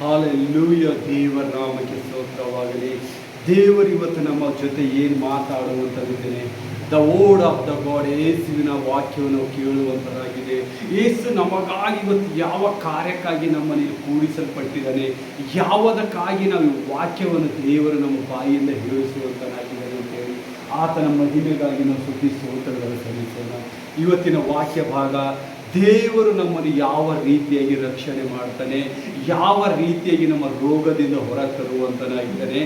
Hallelujah. ದೇವರ ನಾಮಕ್ಕೆ ಸ್ತೋತ್ರವಾಗಲಿ. ದೇವರು ಇವತ್ತು ನಮ್ಮ ಜೊತೆ ಏನು ಮಾತಾಡುವಂಥದ್ದಿದ್ದೇನೆ. The word of the God, ಯೇಸುವಿನ ವಾಕ್ಯವನ್ನು ಕೇಳುವಂಥದ್ದಾಗಿದೆ. ಯೇಸು ನಮಗಾಗಿ ಇವತ್ತು ಯಾವ ಕಾರ್ಯಕ್ಕಾಗಿ ನಮ್ಮಲ್ಲಿ ಕೂಡಿಸಲ್ಪಟ್ಟಿದ್ದಾನೆ, ಯಾವುದಕ್ಕಾಗಿ ನಾವು ಈ ವಾಕ್ಯವನ್ನು ದೇವರು ನಮ್ಮ ಬಾಯಿಯಿಂದ ಹೇಳಿಸುವಂತನಾಗಿದ್ದಾನೆ ಅಂತೇಳಿ ಆತನ ಮಹಿಮೆಗಾಗಿ ನಾವು ಸ್ತುತಿ ಸ್ತೋತ್ರಗಳನ್ನು ಸಲ್ಲಿಸೋಣ. ಇವತ್ತಿನ ವಾಕ್ಯ ಭಾಗ, ದೇವರು ನಮ್ಮನ್ನು ಯಾವ ರೀತಿಯಾಗಿ ರಕ್ಷಣೆ ಮಾಡ್ತಾನೆ, ಯಾವ ರೀತಿಯಾಗಿ ನಮ್ಮ ರೋಗದಿಂದ ಹೊರ ತರುವಂತನಾಗಿದ್ದಾನೆ,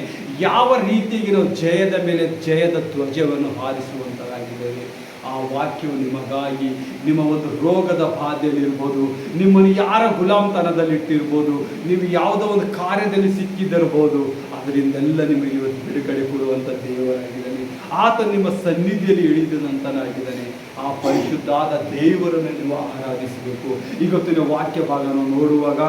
ಯಾವ ರೀತಿಯಾಗಿ ನಾವು ಜಯದ ಮೇಲೆ ಜಯದ ಧ್ವಜವನ್ನು ಹಾರಿಸುವಂತರಾಗಿದ್ದೇವೆ. ಆ ವಾಕ್ಯವು ನಿಮಗಾಗಿ, ನಿಮ್ಮ ಒಂದು ರೋಗದ ಬಾಧೆಯಲ್ಲಿರ್ಬೋದು, ನಿಮ್ಮನ್ನು ಯಾರ ಗುಲಾಮ್ತನದಲ್ಲಿಟ್ಟಿರ್ಬೋದು, ನೀವು ಯಾವುದೋ ಒಂದು ಕಾರ್ಯದಲ್ಲಿ ಸಿಕ್ಕಿದ್ದಿರ್ಬೋದು, ಅದರಿಂದೆಲ್ಲ ನಿಮಗೆ ಇವತ್ತು ಬಿಡುಗಡೆ ಕೊಡುವಂಥ ದೇವರಾಗಿದ್ದಾನೆ. ಆತ ನಿಮ್ಮ ಸನ್ನಿಧಿಯಲ್ಲಿ ಇಳಿದಂತನಾಗಿದ್ದಾನೆ. ಆ ಪರಿಶುದ್ಧಾದ ದೇವರನ್ನು ನೀವು ಆರಾಧಿಸಬೇಕು. ಇವತ್ತಿನ ವಾಕ್ಯ ಭಾಗ ನಾವು ನೋಡುವಾಗ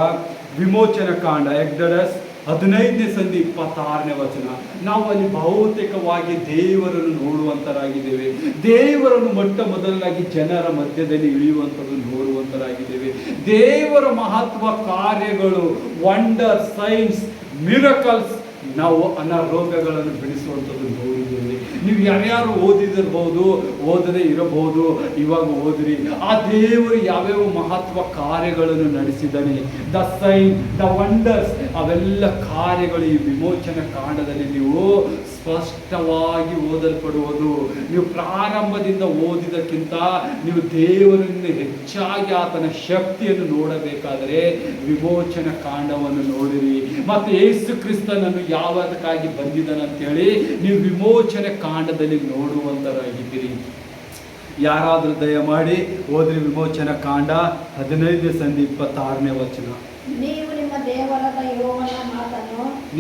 ವಿಮೋಚನ ಕಾಂಡ, ಎಕ್ಸೋಡಸ್ 15ನೇ ಸಂಧಿ 26ನೇ ವಚನ. ನಾವು ಅಲ್ಲಿ ಬಹುತೇಕವಾಗಿ ದೇವರನ್ನು ನೋಡುವಂತರಾಗಿದ್ದೇವೆ. ದೇವರನ್ನು ಮೊಟ್ಟ ಮೊದಲಾಗಿ ಜನರ ಮಧ್ಯದಲ್ಲಿ ಇಳಿಯುವಂಥದ್ದು ನೋಡುವಂತರಾಗಿದ್ದೇವೆ. ದೇವರ ಮಹತ್ವ ಕಾರ್ಯಗಳು, ವಂಡರ್, ಸೈನ್ಸ್, ಮಿರಕಲ್ಸ್, ನಾವು ಅನಾರೋಗ್ಯಗಳನ್ನು ಬಿಡಿಸುವಂಥದ್ದು ನೋಡಿದ್ದೇವೆ. ನೀವು ಯಾರ್ಯಾರು ಓದಿದಿರ್ಬೋದು, ಓದದೇ ಇರಬಹುದು, ಇವಾಗ ಓದಿರಿ. ಆ ದೇವರು ಯಾವ್ಯಾವ ಮಹತ್ವ ಕಾರ್ಯಗಳನ್ನು ನಡೆಸಿದ್ದಾನೆ, ದ ಸೈನ್, ದ ವಂಡರ್ಸ್, ಅವೆಲ್ಲ ಕಾರ್ಯಗಳು ಈ ವಿಮೋಚನ ಕಾಂಡದಲ್ಲಿ ನೀವು ಸ್ಪಷ್ಟವಾಗಿ ಓದಲ್ಪಡುವುದು. ನೀವು ಪ್ರಾರಂಭದಿಂದ ಓದಿದಕ್ಕಿಂತ ನೀವು ದೇವರನ್ನು ಹೆಚ್ಚಾಗಿ ಆತನ ಶಕ್ತಿಯನ್ನು ನೋಡಬೇಕಾದರೆ ವಿಮೋಚನ ಕಾಂಡವನ್ನು ನೋಡಿರಿ. ಮತ್ತು ಯೇಸು ಕ್ರಿಸ್ತನನ್ನು ಯಾವುದಕ್ಕಾಗಿ ಬಂದಿದ್ದಾನಂತೇಳಿ ನೀವು ವಿಮೋಚನೆ ಕಾಂಡದಲ್ಲಿ ನೋಡುವಂತರಾಗಿದ್ದೀರಿ. ಯಾರಾದರೂ ದಯಮಾಡಿ ಓದ್ರಿ ವಿಮೋಚನ ಕಾಂಡ 15ನೇ ಸಂಧಿ 26ನೇ ವಚನ.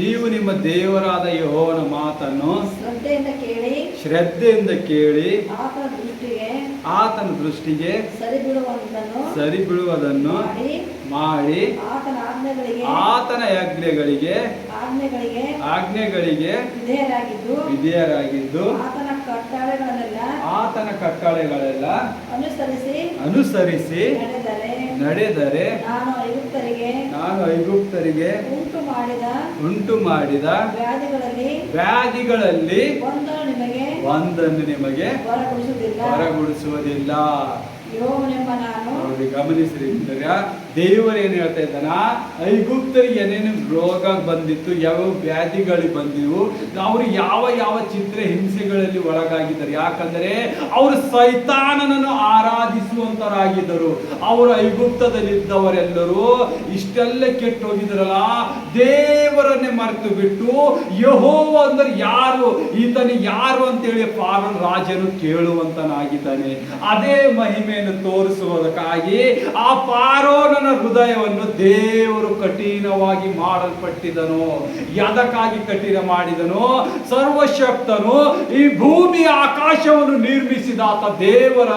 ನೀವು ನಿಮ್ಮ ದೇವರಾದ ಯೆಹೋವನ ಮಾತನ್ನು ಶ್ರದ್ಧೆಯಿಂದ ಕೇಳಿ ಆತನ ದೃಷ್ಟಿಗೆ ಸರಿಬೀಳುವುದನ್ನು ಮಾಡಿ ಆತನ ಆಜ್ಞೆಗಳಿಗೆ ವಿಧೇಯರಾಗಿದ್ದು ಆತನ ಕಟ್ಟಳೆಗಳೆಲ್ಲ ಅನುಸರಿಸಿ ನಡೆದರೆ ನಾನು ಐಗುಪ್ತರಿಗೆ ಉಂಟು ಮಾಡಿದ ವ್ಯಾಧಿಗಳಲ್ಲಿ ಒಂದನ್ನು ನಿಮಗೆ ಹೊರಗುಡಿಸುವುದಿಲ್ಲ. ನೋಡಿ, ಗಮನಿಸ್ರಿ. ದೇವರೇನು ಹೇಳ್ತಾ ಇದ್ದಾನ, ಐಗುಪ್ತರಿಗೆ ಏನೇನು ರೋಗ ಬಂದಿತ್ತು, ಯಾವ ವ್ಯಾಧಿಗಳು ಬಂದಿವು, ಅವರು ಯಾವ ಯಾವ ಚಿತ್ರ ಹಿಂಸೆಗಳಲ್ಲಿ ಒಳಗಾಗಿದ್ದಾರೆ. ಯಾಕಂದರೆ ಅವರು ಸೈತಾನನನ್ನು ಆರಾಧಿಸುವಂತರಾಗಿದ್ದರು. ಅವರು ಐಗುಪ್ತದಲ್ಲಿದ್ದವರೆಲ್ಲರೂ ಇಷ್ಟೆಲ್ಲ ಕೆಟ್ಟು ಹೋಗಿದ್ರಲ್ಲ, ದೇವರನ್ನೇ ಮರೆತು ಬಿಟ್ಟು ಯೆಹೋವ ಅಂದ್ರೆ ಯಾರು, ಈತನು ಯಾರು ಅಂತೇಳಿ ಫಾರೋನ್ ರಾಜನು ಕೇಳುವಂತನಾಗಿದ್ದಾನೆ. ಅದೇ ಮಹಿಮೆಯನ್ನು ತೋರಿಸುವುದಕ್ಕಾಗಿ ಆ ಫಾರೋನನ ಹೃದಯವನ್ನು ದೇವರು ಕಠಿಣವಾಗಿ ಮಾಡಲ್ಪಟ್ಟಿದನು. ಯಾವುದಕ್ಕಾಗಿ ಕಠಿಣ ಮಾಡಿದನು? ಸರ್ವಶಕ್ತನು ಈ ಭೂಮಿ ಆಕಾಶವನ್ನು ನಿರ್ಮಿಸಿದ ಆತ ದೇವರ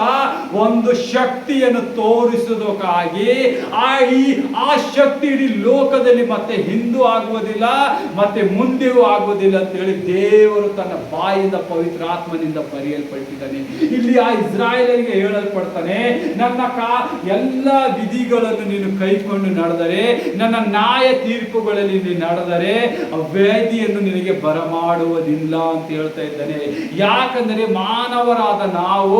ಒಂದು ಶಕ್ತಿಯನ್ನು ತೋರಿಸುವುದಕ್ಕಾಗಿ ಆ ಶಕ್ತಿ ಇಡೀ ಲೋಕದಲ್ಲಿ ಮತ್ತೆ ಹಿಂದೂ ಆಗುವುದಿಲ್ಲ, ಮತ್ತೆ ಮುಂದೆಯೂ ಆಗುವುದಿಲ್ಲ ಅಂತೇಳಿ ದೇವರು ತನ್ನ ಬಾಯಿಂದ ಪವಿತ್ರ ಆತ್ಮನಿಂದ ಬರೆಯಲ್ಪಟ್ಟಿದ್ದಾನೆ. ಇಲ್ಲಿ ಆ ಇಸ್ರಾಯೇಲರಿಗೆ ಹೇಳಲ್ಪಡ್ತಾನೆ, ನನ್ನ ಎಲ್ಲ ವಿಧಿಗಳನ್ನು ನೀನು ಕೈಕೊಂಡು ನಡೆದರೆ, ನನ್ನ ನ್ಯಾಯ ತೀರ್ಪುಗಳಲ್ಲಿ ನೀನು ನಡೆದರೆ ವ್ಯಾಧಿಯನ್ನು ನಿನಗೆ ಬರಮಾಡುವುದಿಲ್ಲ ಅಂತ ಹೇಳ್ತಾ ಇದ್ದಾನೆ. ಯಾಕಂದರೆ ಮಾನವರಾದ ನಾವು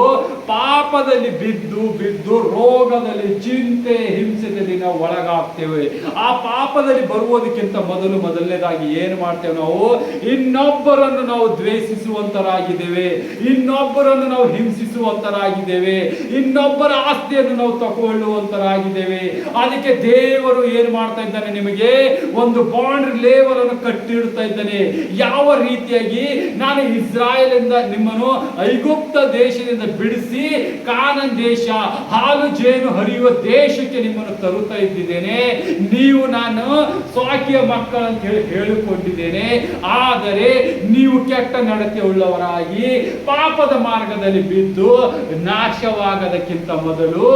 ಪಾಪದಲ್ಲಿ ಬಿದ್ದು ರೋಗದಲ್ಲಿ, ಚಿಂತೆ, ಹಿಂಸೆಯಲ್ಲಿ ನಾವು ಒಳಗಾಗ್ತೇವೆ. ಆ ಪಾಪದಲ್ಲಿ ಬರುವುದಕ್ಕಿಂತ ಮೊದಲನೇದಾಗಿ ಏನು ಮಾಡ್ತೇವೆ? ನಾವು ಇನ್ನೊಬ್ಬರನ್ನು ನಾವು ದ್ವೇಷಿಸುವಂತರಾಗಿದ್ದೇವೆ, ಇನ್ನೊಬ್ಬರನ್ನು ನಾವು ಹಿಂಸಿಸುವಂತರಾಗಿದ್ದೇವೆ, ಇನ್ನೊಬ್ಬರ ಆಸ್ತಿಯನ್ನು ನಾವು ತಗೊಳ್ಳುವಂತರಾಗಿದ್ದೇವೆ. ಅದಕ್ಕೆ ದೇವರು ಏನು ಮಾಡ್ತಾ ಇದ್ದಾನೆ? ನಿಮಗೆ ಒಂದು ಬೌಂಡ್ರಿ ಲೆವೆಲ್ ಅನ್ನು ಕಟ್ಟಿಡ್ತಾ ಇದ್ದಾನೆ. ಯಾವ ರೀತಿಯಾಗಿ ನಾನು ಇಸ್ರಾಯೇಲಿಂದ ನಿಮ್ಮನ್ನು ಐಗುಪ್ತ ದೇಶದಿಂದ ಬಿಡಿಸಿ ಕಾನಾನ್ ದೇಶ, ಹಾಲು ಜೇನು ಹರಿಯುವ ದೇಶಕ್ಕೆ ನಿಮ್ಮನ್ನು ತರುತ್ತಾ ಇದ್ದೇನೆ. ನೀವು ನಾನು ಸ್ವಾಕಿಯ ಮಕ್ಕಳಂತ ಹೇಳಿಕೊಂಡಿದ್ದೇನೆ. ಆದರೆ ನೀವು ಕೆಟ್ಟ ನಡತೆ ಉಳ್ಳವರಾಗಿ ಪಾಪದ ಮಾರ್ಗದಲ್ಲಿ ಬಿದ್ದು ನಾಶವಾಗದಕ್ಕಿಂತ ಮೊದಲು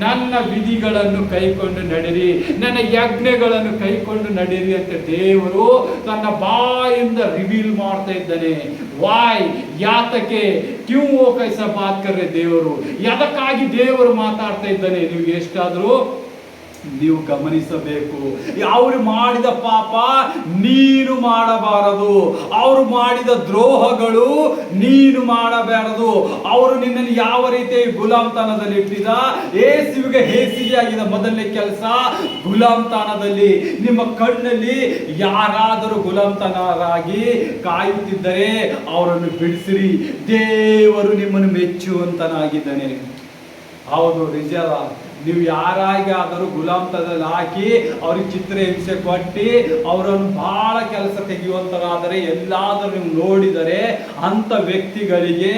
ನನ್ನ ವಿಧಿಗಳನ್ನು ಕೈಕೊಂಡು ನಡಿರಿ, ನನ್ನ ಯಜ್ಞಗಳನ್ನು ಕೈಕೊಂಡು ನಡಿರಿ ಅಂತ ದೇವರು ತನ್ನ ಬಾಯಿಂದ ರಿವೀಲ್ ಮಾಡ್ತಾ ಇದ್ದಾನೆ. ವಾಯ್ ಯಾತಕ್ಕೆ ಕ್ಯೂ ಕೈಸ ಬಾತ್ ಕರ್ರೆ ದೇವರು, ಯಾದಕ್ಕಾಗಿ ದೇವರು ಮಾತಾಡ್ತಾ ಇದ್ದಾನೆ. ನೀವು ಎಷ್ಟಾದರೂ ನೀವು ಗಮನಿಸಬೇಕು. ಅವರು ಮಾಡಿದ ಪಾಪ ನೀನು ಮಾಡಬಾರದು, ಅವರು ಮಾಡಿದ ದ್ರೋಹಗಳು ನೀನು ಮಾಡಬಾರದು. ಅವರು ನಿನ್ನನ್ನು ಯಾವ ರೀತಿ ಗುಲಾಮ್ತನದಲ್ಲಿ ಇಟ್ಟಿದ, ಯೇಸುವಿಗೆ ಹೇಸಿಗೆ ಆಗಿದ ಮೊದಲನೇ ಕೆಲಸ ಗುಲಾಮ್ತನದಲ್ಲಿ. ನಿಮ್ಮ ಕಣ್ಣಲ್ಲಿ ಯಾರಾದರೂ ಗುಲಾಮ್ತನರಾಗಿ ಕಾಯುತ್ತಿದ್ದರೆ ಅವರನ್ನು ಬಿಡಿಸಿರಿ, ದೇವರು ನಿಮ್ಮನ್ನು ಮೆಚ್ಚುವಂತನಾಗಿದ್ದಾನೆ. ಹೌದು, ನಿಜ. ನೀವು ಯಾರಾಗಾದರೂ ಗುಲಾಮ್ತನದಲ್ಲಿ ಹಾಕಿ ಅವ್ರಿಗೆ ಚಿತ್ರಹಿಂಸೆ ಕೊಟ್ಟು ಅವರನ್ನು ಬಹಳ ಕೆಲಸ ತೆಗೆಯುವಂತರಾದರೆ, ಎಲ್ಲಾದರೂ ನೀವು ನೋಡಿದರೆ ಅಂಥ ವ್ಯಕ್ತಿಗಳಿಗೆ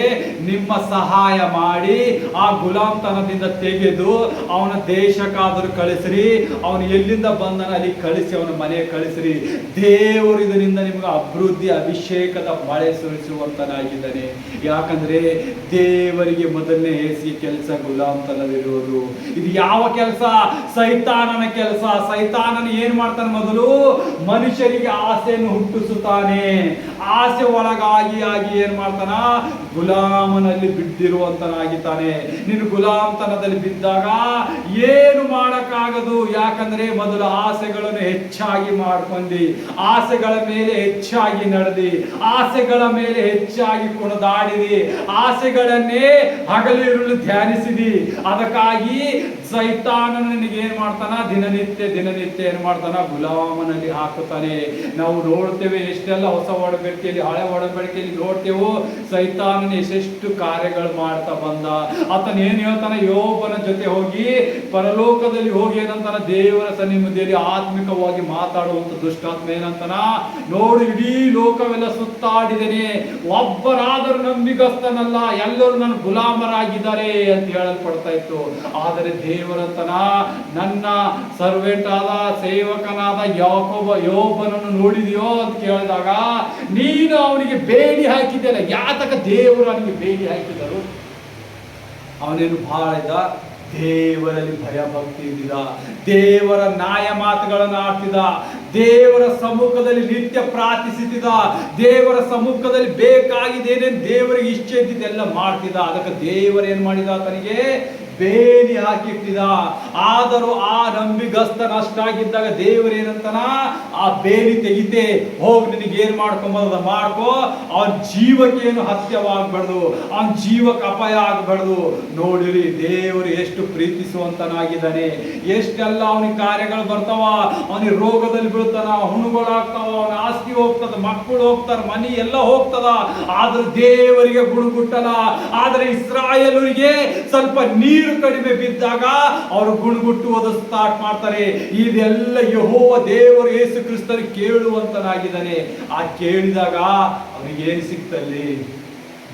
ನಿಮ್ಮ ಸಹಾಯ ಮಾಡಿ ಆ ಗುಲಾಮ್ತನದಿಂದ ತೆಗೆದು ಅವನ ದೇಶಕ್ಕಾದರೂ ಕಳಿಸ್ರಿ, ಅವನು ಎಲ್ಲಿಂದ ಬಂದನ ಅಲ್ಲಿ ಕಳಿಸಿ ಅವನ ಮನೆಗೆ ಕಳಿಸ್ರಿ. ದೇವರು ಇದರಿಂದ ನಿಮಗೆ ಅಭಿವೃದ್ಧಿ ಅಭಿಷೇಕದ ಮಳೆ ಸುರಿಸುವಂತನಾಗಿದ್ದಾನೆ. ಯಾಕಂದ್ರೆ ದೇವರಿಗೆ ಮೊದಲನೇ ಹೇಸಿಗೆ ಕೆಲಸ ಗುಲಾಮ್ತನವಿರುವುದು. ಇದು ಯಾವ ಕೆಲಸ? ಸೈತಾನನ ಕೆಲಸ. ಸೈತಾನನು ಏನ್ ಮಾಡ್ತಾನೆ? ಮೊದಲು ಮನುಷ್ಯರಿಗೆ ಆಸೆಯನ್ನು ಹುಟ್ಟಿಸುತ್ತಾನೆ. ಆಸೆ ಒಳಗಾಗಿ ಆಗಿ ಏನ್ ಮಾಡ್ತಾನ? ಗುಲಾಮನಲ್ಲಿ ಬಿದ್ದಿರುವಂತನಾಗಿದ್ದಾನೆ. ನೀನು ಗುಲಾಮ್ತನದಲ್ಲಿ ಬಿದ್ದಾಗ ಏನು ಮಾಡಕ್ಕಾಗದು. ಯಾಕಂದ್ರೆ ಮೊದಲು ಆಸೆಗಳನ್ನು ಹೆಚ್ಚಾಗಿ ಮಾಡ್ಕೊಂಡಿ, ಆಸೆಗಳ ಮೇಲೆ ಹೆಚ್ಚಾಗಿ ನಡೆದಿ, ಆಸೆಗಳ ಮೇಲೆ ಹೆಚ್ಚಾಗಿ ಕುಣಿದಾಡಿದಿ, ಆಸೆಗಳನ್ನೇ ಹಗಲಿರುಳು ಧ್ಯಾನಿಸಿದಿ. ಅದಕ್ಕಾಗಿ ಸೈತಾನನು ನಿನಗೆ ಏನ್ ಮಾಡ್ತಾನ? ದಿನನಿತ್ಯ ಏನ್ ಮಾಡ್ತಾನ? ಗುಲಾಮನಲ್ಲಿ ಹಾಕುತ್ತಾನೆ. ನಾವು ನೋಡ್ತೇವೆ ಎಷ್ಟೆಲ್ಲ ಹೊಸ ಒಡಂಬಡಿಕೆಯಲ್ಲಿ ಹಳೆ ಒಡಂಬಡಿಕೆಯಲ್ಲಿ ನೋಡ್ತೇವೋ ಸೈತಾನನ ಎಷ್ಟೆಷ್ಟು ಕಾರ್ಯಗಳು ಮಾಡ್ತಾ ಬಂದ. ಆತನ ಏನ್ ಹೇಳ್ತಾನ? ಯೋಬನ ಜೊತೆ ಹೋಗಿ ಪರಲೋಕದಲ್ಲಿ ಹೋಗಿ ಏನಂತಾನ? ದೇವರ ಸನ್ನಿಧಿಯಲ್ಲಿ ಆತ್ಮಿಕವಾಗಿ ಮಾತಾಡುವಂತ ದುಷ್ಟಾತ್ಮ ಏನಂತಾನ? ನೋಡು, ಇಡೀ ಲೋಕವೆಲ್ಲ ಸುತ್ತಾಡಿದ್ದೇನೆ, ಒಬ್ಬರಾದರೂ ನಂಬಿಗಸ್ತನಲ್ಲ, ಎಲ್ಲರೂ ನನ್ನ ಗುಲಾಮರಾಗಿದ್ದಾರೆ ಅಂತ ಹೇಳಲ್ಪಡ್ತಾ ಇತ್ತು. ಆದರೆ ದೇವರಂತನ ನನ್ನ ಸರ್ವೆಂಟ್ ಆದ ಸೇವಕನಾದ ಯೋಬನನ್ನು ನೋಡಿದೆಯೋ ಅಂತ ಕೇಳಿದಾಗ, ನೀನು ಅವನಿಗೆ ಬೇಡಿ ಹಾಕಿದ್ದೆಲ್ಲ. ಯಾತಕ ದೇವರು ಅವನಿಗೆ ಬೇಡಿ ಹಾಕಿದರು? ಅವನೇನು ಬಹಳ ಇದ್ದ, ದೇವರಲ್ಲಿ ಭಯ ಭಕ್ತಿ ಇದ್ದಿದ, ದೇವರ ನ್ಯಾಯ ಮಾತುಗಳನ್ನು ಆಡ್ತಿದ್ದ, ದೇವರ ಸಮ್ಮುಖದಲ್ಲಿ ನಿತ್ಯ ಪ್ರಾರ್ಥಿಸುತ್ತಿದ್ದ, ದೇವರ ಸಮ್ಮುಖದಲ್ಲಿ ಬೇಕಾಗಿದ್ದೇನೇನು ದೇವರಿಗೆ ಇಷ್ಟ ಇದ್ದಿದ್ದೆಲ್ಲ ಮಾಡ್ತಿದ್ದ. ಅದಕ್ಕೆ ದೇವರೇನ್ ಮಾಡಿದ? ಆತನಿಗೆ ಬೇಲಿ ಹಾಕಿಟ್ಟಿದ. ಆದರೂ ಆ ನಂಬಿಗಸ್ತನಷ್ಟಾಗಿದ್ದಾಗ ದೇವರೇನಂತನ? ಆ ಬೇಲಿ ತೆಗಿತೆ, ಹೋಗಿ ನಿನಗೆ ಏನ್ ಮಾಡ್ಕೊಂಬದ ಮಾಡ್ಕೋ, ಅವನ ಜೀವಕ್ಕೆ ಏನು ಹತ್ಯವಾಗಬಾರ್ದು, ಅವನ ಜೀವಕ್ಕೆ ಅಪಾಯ ಆಗಬಾರ್ದು. ನೋಡಿರಿ, ದೇವರು ಎಷ್ಟು ಪ್ರೀತಿಸುವಂತನಾಗಿದ್ದಾನೆ. ಎಷ್ಟೆಲ್ಲ ಅವನಿಗೆ ಕಾರ್ಯಗಳು ಬರ್ತಾವ, ಅವನಿಗೆ ರೋಗದಲ್ಲಿ ಬೀಳ್ತಾನ, ಹುಣ್ಣುಗಳಾಗ್ತಾವ, ಅವನ ಆಸ್ತಿ ಹೋಗ್ತದ, ಮಕ್ಕಳು ಹೋಗ್ತಾರ, ಮನಿ ಎಲ್ಲ ಹೋಗ್ತದ. ಆದ್ರೆ ದೇವರಿಗೆ ಗುಣಗುಟ್ಟಲ್ಲ. ಆದ್ರೆ ಇಸ್ರಾಯೇಲರಿಗೆ ಸ್ವಲ್ಪ ನೀರು ಕಡಿಮೆ ಬಿದ್ದಾಗ ಅವರು ಗುಣಗುಟ್ಟುವುದು ಸ್ಟಾರ್ಟ್ ಮಾಡ್ತಾರೆ. ಇದೆಲ್ಲ ಯೆಹೋವ ದೇವರು ಯೇಸು ಕ್ರಿಸ್ತರು ಕೇಳುವಂತನಾಗಿದ್ದಾನೆ. ಆ ಕೇಳಿದಾಗ ಅವನಿಗೆ ಏನು ಸಿಕ್ತಲ್ಲಿ?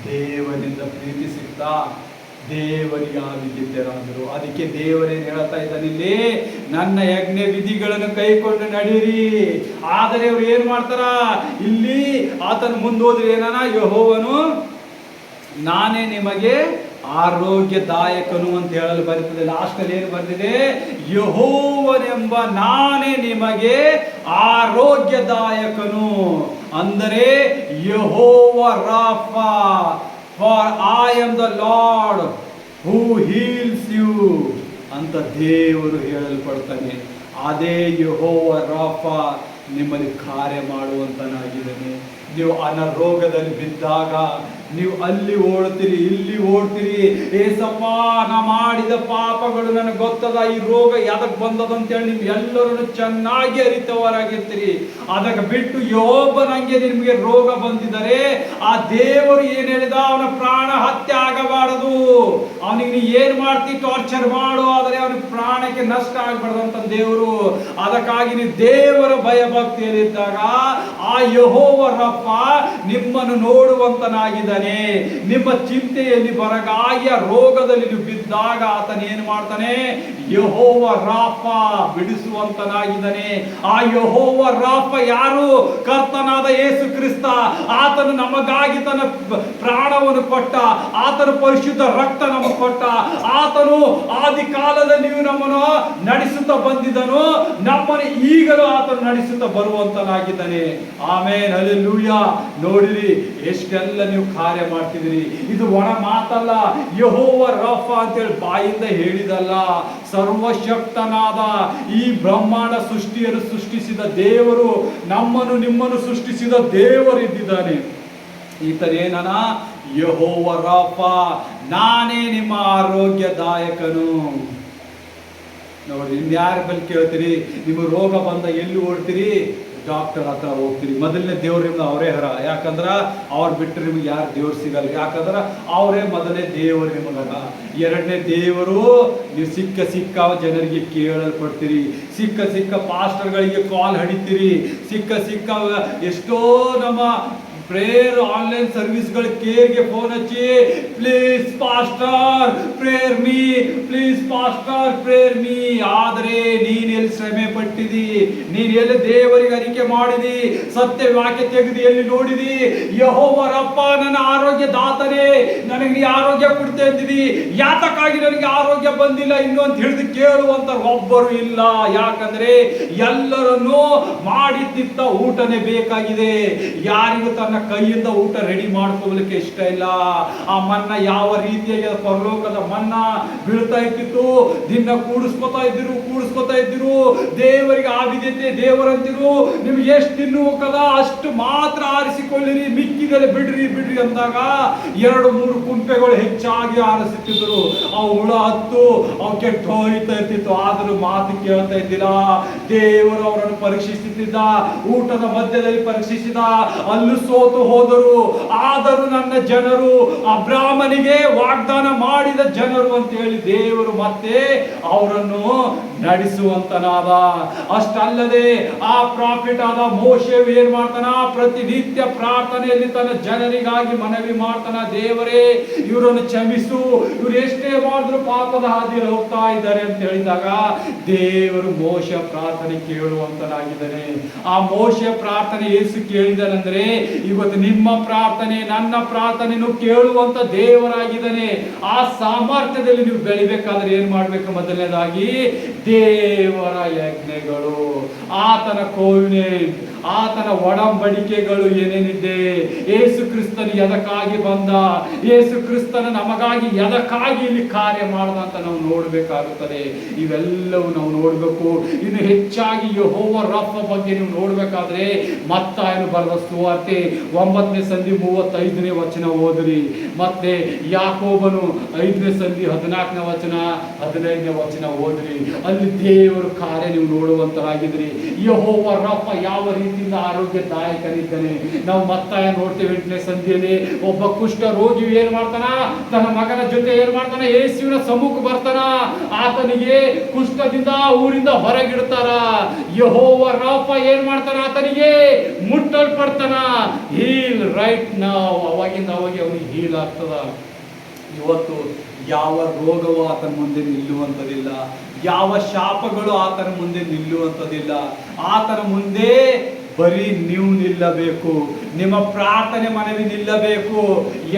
ದೇವರಿಂದ ಪ್ರೀತಿ ಸಿಕ್ತಾ, ದೇವರಿಗೆ ಆದಿದ್ಯರಾದರು. ಅದಕ್ಕೆ ದೇವರೇನು ಹೇಳ್ತಾ ಇದ್ದಾನೆ ಇಲ್ಲಿ? ನನ್ನ ಯಜ್ಞ ವಿಧಿಗಳನ್ನು ಕೈಕೊಂಡು ನಡೀರಿ. ಆದರೆ ಅವ್ರು ಏನ್ ಮಾಡ್ತಾರ? ಇಲ್ಲಿ ಆತನ ಮುಂದೋದ್ರೆ ಏನಾನ? ಯೆಹೋವನು ನಾನೇ ನಿಮಗೆ ಆರೋಗ್ಯದಾಯಕನು ಅಂತ ಹೇಳಲು ಬರ್ತದೆ. ಲಾಸ್ಟ್ ಅಲ್ಲಿ ಏನು ಬಂದಿದೆ? ಯೆಹೋವನೆಂಬ ನಾನೇ ನಿಮಗೆ ಆರೋಗ್ಯದಾಯಕನು. ಅಂದರೆ ಯೆಹೋವ ರಾಫಾ, for I am the lord who heals you ಅಂತ ದೇವರು ಹೇಳಲ್ಪಡ್ತಾನೆ. ಅದೇ ಯೆಹೋವ ರಾಫಾ ನಿಮ್ಮಲ್ಲಿ ಕಾರ್ಯ ಮಾಡುವಂತನಾಗಿದ್ದಾನೆ. ನೀವು ಅನಾರೋಗ್ಯದಲ್ಲಿ ಬಿದ್ದಾಗ ನೀವು ಅಲ್ಲಿ ಓಡ್ತೀರಿ, ಇಲ್ಲಿ ಓಡ್ತೀರಿ. ಏಸಪ್ಪ, ನಾ ಮಾಡಿದ ಪಾಪಗಳು ನನಗೆ ಗೊತ್ತದ, ಈ ರೋಗ ಯಾದಕ್ಕೆ ಬಂದದಂತೇಳಿ ನೀವು ಎಲ್ಲರೂ ಚೆನ್ನಾಗಿ ಅರಿತವರಾಗಿರ್ತೀರಿ. ಅದಕ್ಕೆ ಬಿಟ್ಟು ಯೋಬನಂಗೆ ನಿಮಗೆ ರೋಗ ಬಂದಿದ್ದಾರೆ, ಆ ದೇವರು ಏನ್ ಹೇಳಿದ? ಅವನ ಪ್ರಾಣ ಹತ್ಯೆ ಆಗಬಾರದು, ಅವನಿಗೆ ನೀ ಏನ್ ಮಾಡ್ತಿ? ಟಾರ್ಚರ್ ಮಾಡು, ಆದರೆ ಅವನಿಗೆ ಪ್ರಾಣಕ್ಕೆ ನಷ್ಟ ಆಗಬಾರ್ದು ಅಂತ ದೇವರು. ಅದಕ್ಕಾಗಿ ನೀವು ದೇವರ ಭಯ ಭಕ್ತಿಯಲ್ಲಿದ್ದಾಗ ಆ ಯೆಹೋವ ರಫ ನಿಮ್ಮನ್ನು ನೋಡುವಂತನಾಗಿದ್ದಾನೆ. ನಿಮ್ಮ ಚಿಂತೆಯಲ್ಲಿ ಬರಗಾಗಿ ಆ ರೋಗದಲ್ಲಿ ನೀವು ಬಿದ್ದಾಗ ಆತನ ಏನ್ ಮಾಡ್ತಾನೆ? ಯೆಹೋವ ರಾಫ ಬಿಡಿಸುವಂತನಾಗಿದ್ದಾನೆ. ಆ ಯೆಹೋವ ರಾಫ ಯಾರು? ಕರ್ತನಾದ ಯೇಸು ಕ್ರಿಸ್ತ. ಆತನು ನಮಗಾಗಿ ತನ್ನ ಪ್ರಾಣವನ್ನು ಕೊಟ್ಟ, ಆತನ ಪರಿಶುದ್ಧ ರಕ್ತ ನಮಗೆ ಕೊಟ್ಟ. ಆತನು ಆದಿ ಕಾಲದಲ್ಲಿ ನಮ್ಮನ್ನು ನಡೆಸುತ್ತಾ ಬಂದಿದ್ದನು, ನಮ್ಮನ್ನು ಈಗಲೂ ಆತನು ನಡೆಸುತ್ತಾ ಬರುವಂತನಾಗಿದ್ದಾನೆ. ಆಮೇನ್, ಹಲ್ಲೆಲೂಯಾ. ನೋಡಿರಿ, ಎಷ್ಟೆಲ್ಲ ನೀವು ಕಾರ್ಯ ಮಾಡ್ತಿದ್ದೀರಿ. ಇದು ಒಣ ಮಾತಲ್ಲ, ಯೆಹೋವ ರಫ ಅಂತೇಳಿ ಬಾಯಿಂದ ಹೇಳಿದಲ್ಲ. ಸರ್ವಶಕ್ತನಾದ ಈ ಬ್ರಹ್ಮಾಂಡ ಸೃಷ್ಟಿಯನ್ನು ಸೃಷ್ಟಿಸಿದ ದೇವರು, ನಮ್ಮನ್ನು ನಿಮ್ಮನ್ನು ಸೃಷ್ಟಿಸಿದ ದೇವರು ಇದ್ದಿದ್ದಾನೆ. ಈತನೇನನ ಯೆಹೋವ ರಫ, ನಾನೇ ನಿಮ್ಮ ಆರೋಗ್ಯದಾಯಕನು. ನೋಡಿ, ಇನ್ಯಾರ ಬಳಿ ಕೇಳ್ತೀರಿ? ನಿಮಗೆ ರೋಗ ಬಂದ ಎಲ್ಲಿ ಓಡ್ತೀರಿ? ಡಾಕ್ಟರ್ ಹತ್ರ ಹೋಗ್ತೀರಿ. ಮೊದಲನೇ ದೇವ್ರು ನಿಮ್ದು ಅವರೇ ಹರ. ಯಾಕಂದ್ರೆ ಅವ್ರು ಬಿಟ್ಟರೆ ನಿಮ್ಗೆ ಯಾರು ದೇವ್ರು ಸಿಗಲ್ಲ. ಯಾಕಂದ್ರೆ ಅವರೇ ಮೊದಲನೇ ದೇವರು ನಿಮಗಲ್ಲ. ಎರಡನೇ ದೇವರು ನೀವು ಸಿಕ್ಕ ಜನರಿಗೆ ಕೇಳಲ್ಪಡ್ತೀರಿ. ಸಿಕ್ಕ ಪಾಸ್ಟರ್ಗಳಿಗೆ ಕಾಲ್ ಹೊಡಿತೀರಿ. ಸಿಕ್ಕ ಎಷ್ಟೋ ನಮ್ಮ ಪ್ರೇಯರ್ ಆನ್ಲೈನ್ ಸರ್ವಿಸ್ಗಳ ಕೇರ್ಗೆ ಫೋನ್ ಹಚ್ಚಿ, please pastor prayer me, please pastor prayer me. ಆದರೆ ನೀನು ಎಲ್ಲಿ ಶ್ರಮೆ ಪಟ್ಟಿದಿ? ನೀನು ಎಲ್ಲಿ ದೇವರಿಗೆ ಅರಿಕೆ ಮಾಡಿದಿ? ಸತ್ಯ ವಾಕ್ಯ ತೆಗೆದು ಎಲ್ಲಿ ನೋಡಿದಿ? ಯೆಹೋವ ರಪ್ಪ ನನ್ನ ಆರೋಗ್ಯ ದಾತನೇ, ನನಗೆ ನೀ ಆರೋಗ್ಯ ಕೊಡ್ತೇ ಅಂತಿದಿ. ಯಾತಕ್ಕಾಗಿ ನನಗೆ ಆರೋಗ್ಯ ಬಂದಿಲ್ಲ ಇನ್ನು ಅಂತ ಹಿಡಿದು ಕೇಳುವಂತ ಒಬ್ಬರು ಇಲ್ಲ. ಯಾಕಂದ್ರೆ ಎಲ್ಲರನ್ನೂ ಮಾಡಿದ್ದಿದ್ದ ಊಟನೇ ಬೇಕಾಗಿದೆ. ಯಾರಿಗೂ ತನ್ನ ಕೈಯಿಂದ ಊಟ ರೆಡಿ ಮಾಡ್ಕೋಲಿಕ್ಕೆ ಇಷ್ಟ ಇಲ್ಲ. ಆ ಮನ್ನ ಯಾವ ರೀತಿಯಾಗಿ ಪರಲೋಕದ ಮನ್ನ ಬೀಳ್ತಾ ಇತ್ತು, ದಿನ ಕೂಡಿಸ್ಕೊತಾ ಇದ್ದಿರು. ದೇವರಿಗೆ ಆ ವಿದ್ಯತೆ ದೇವರಂತಿರು, ನಿಮ್ಗೆ ಎಷ್ಟು ತಿನ್ನುವಕ್ಕದ ಅಷ್ಟು ಮಾತ್ರ ಆರಿಸಿಕೊಳ್ಳಿರಿ, ಮಿಕ್ಕಿದಲ್ಲಿ ಬಿಡ್ರಿ ಅಂದಾಗ 2-3 ಕುಂಪೆಗಳು ಹೆಚ್ಚಾಗಿ ಆರಿಸುತ್ತಿದ್ರು. ಅವು ಹುಳ ಹತ್ತು ಅವು ಕೆಟ್ಟು ಹೋಯ್ತಾ ಇರ್ತಿತ್ತು. ಆದರೂ ಮಾತು ಕೇಳ್ತಾ ಇದ್ದಿಲ್ಲ. ದೇವರು ಅವರನ್ನು ಪರೀಕ್ಷಿಸುತ್ತಿದ್ದ. ಊಟದ ಮಧ್ಯದಲ್ಲಿ ಪರೀಕ್ಷಿಸಿದ. ಅಲ್ಲೂ ಸೋತು ಹೋದರು. ಆದರೂ ನನ್ನ ಜನರು, ಅಬ್ರಾಹ್ಮನಿಗೆ ವಾಗ್ದಾನ ಮಾಡಿದ ಜನರು ಅಂತ ಹೇಳಿ ದೇವರು ಮತ್ತೆ ಅವರನ್ನು ನಡೆಸುವಂತನಾದ. ಅಷ್ಟಲ್ಲದೆ ಆ ಪ್ರಾಫಿಟ್ ಆದ ಮೋಶೆ ಏನ್ ಮಾಡ್ತಾನ? ಪ್ರತಿನಿತ್ಯ ಪ್ರಾರ್ಥನೆಯಲ್ಲಿ ತನ್ನ ಜನರಿಗಾಗಿ ಮನವಿ ಮಾಡ್ತಾನ, ದೇವರೇ ಇವರನ್ನು ಕ್ಷಮಿಸು, ಇವ್ರು ಎಷ್ಟೇ ಮಾಡಿದ್ರು ಪಾಪದ ಹಾದಿಯಲ್ಲಿ ಹೋಗ್ತಾ ಇದ್ದಾರೆ ಅಂತ ಹೇಳಿದಾಗ ದೇವರು ಮೋಶ ಪ್ರಾರ್ಥನೆ ಕೇಳುವಂತನಾಗಿದ್ದಾನೆ. ಆ ಮೋಶ ಪ್ರಾರ್ಥನೆ ಏಸು ಕೇಳಿದನಂದ್ರೆ, ಇವತ್ತು ನಿಮ್ಮ ಪ್ರಾರ್ಥನೆ ನನ್ನ ಪ್ರಾರ್ಥನೆಯನ್ನು ಕೇಳುವಂತ ದೇವರಾಗಿದ್ದಾನೆ. ಆ ಸಾಮರ್ಥ್ಯದಲ್ಲಿ ನೀವು ಬೆಳಿಬೇಕಾದ್ರೆ ಏನ್ ಮಾಡ್ಬೇಕು? ಮೊದಲನೇದಾಗಿ ದೇವರ ಯಜ್ಞಗಳು, ಆತನ ಕೋವಿನೆಂಟ್, ಆತನ ಒಡಂಬಡಿಕೆಗಳು ಏನೇನಿದೆ, ಯೇಸು ಕ್ರಿಸ್ತನು ಎದಕ್ಕಾಗಿ ಬಂದ, ಯೇಸು ಕ್ರಿಸ್ತನ ನಮಗಾಗಿ ಎದಕ್ಕಾಗಿ ಇಲ್ಲಿ ಕಾರ್ಯ ಮಾಡದ ಅಂತ ನಾವು ನೋಡ್ಬೇಕಾಗುತ್ತದೆ. ಇವೆಲ್ಲವೂ ನಾವು ನೋಡ್ಬೇಕು. ಇನ್ನು ಹೆಚ್ಚಾಗಿ ಯೆಹೋವ ರಫ ಬಗ್ಗೆ ನೀವು ನೋಡ್ಬೇಕಾದ್ರೆ ಮತ್ತಾಯನು ಬರೆದ ಸುವಾರ್ತೆ 9ನೇ ಸಂಧಿ 35ನೇ ವಚನ ಓದ್ರಿ. ಮತ್ತೆ ಯಾಕೋಬನು 5ನೇ ಸಂಧಿ 14ನೇ ವಚನ 15ನೇ ವಚನ ಓದ್ರಿ. ಅಲ್ಲಿ ದೇವರ ಕಾರ್ಯ ನೀವು ನೋಡುವಂತರಾಗಿದ್ರಿ. ಯೆಹೋವ ರಫ ಯಾವ ರೀತಿಯಿಂದ ಆರೋಗ್ಯದಾಯಕನಿದ್ದಾನೆ. ನಾವು ಮತ್ತಾಯ ನೋಡ್ತೇವೆ 8ನೇ ಸಂಧಿಯಲ್ಲಿ. ಒಬ್ಬ ಕುಷ್ಠ ರೋಗಿ ಏನ್ ಮಾಡ್ತಾನ? ತನ್ನ ಮಗನ ಜೊತೆ ಏನ್ ಮಾಡ್ತಾನ? ಯೇಸುವಿನ ಸಮ್ಮುಖ ಬರ್ತಾನ. ಆತನಿಗೆ ಕುಷ್ಠದಿಂದ ಊರಿಂದ ಹೊರಗಿಡ್ತಾರ. ಯೆಹೋವ ರಫ ಏನ್ ಮಾಡ್ತಾನ? ಆತನಿಗೆ ಮುಟ್ಟಲ್ಪಡ್ತಾನ. ಹೀಲ್ ರೈಟ್ ನಾವು. ಅವಾಗಿಂದ ಅವಾಗ ಅವನಿಗೆ ಹೀಲ್ ಆಗ್ತದ. ಇವತ್ತು ಯಾವ ರೋಗವೂ ಆತನ ಮುಂದೆ ನಿಲ್ಲುವಂಥದ್ದಿಲ್ಲ. ಯಾವ ಶಾಪಗಳು ಆತನ ಮುಂದೆ ನಿಲ್ಲುವಂಥದ್ದಿಲ್ಲ. ಆತನ ಮುಂದೆ ಬರೀ ನೀವು ನಿಲ್ಲಬೇಕು. ನಿಮ್ಮ ಪ್ರಾರ್ಥನೆ ಮನವಿ ನಿಲ್ಲಬೇಕು.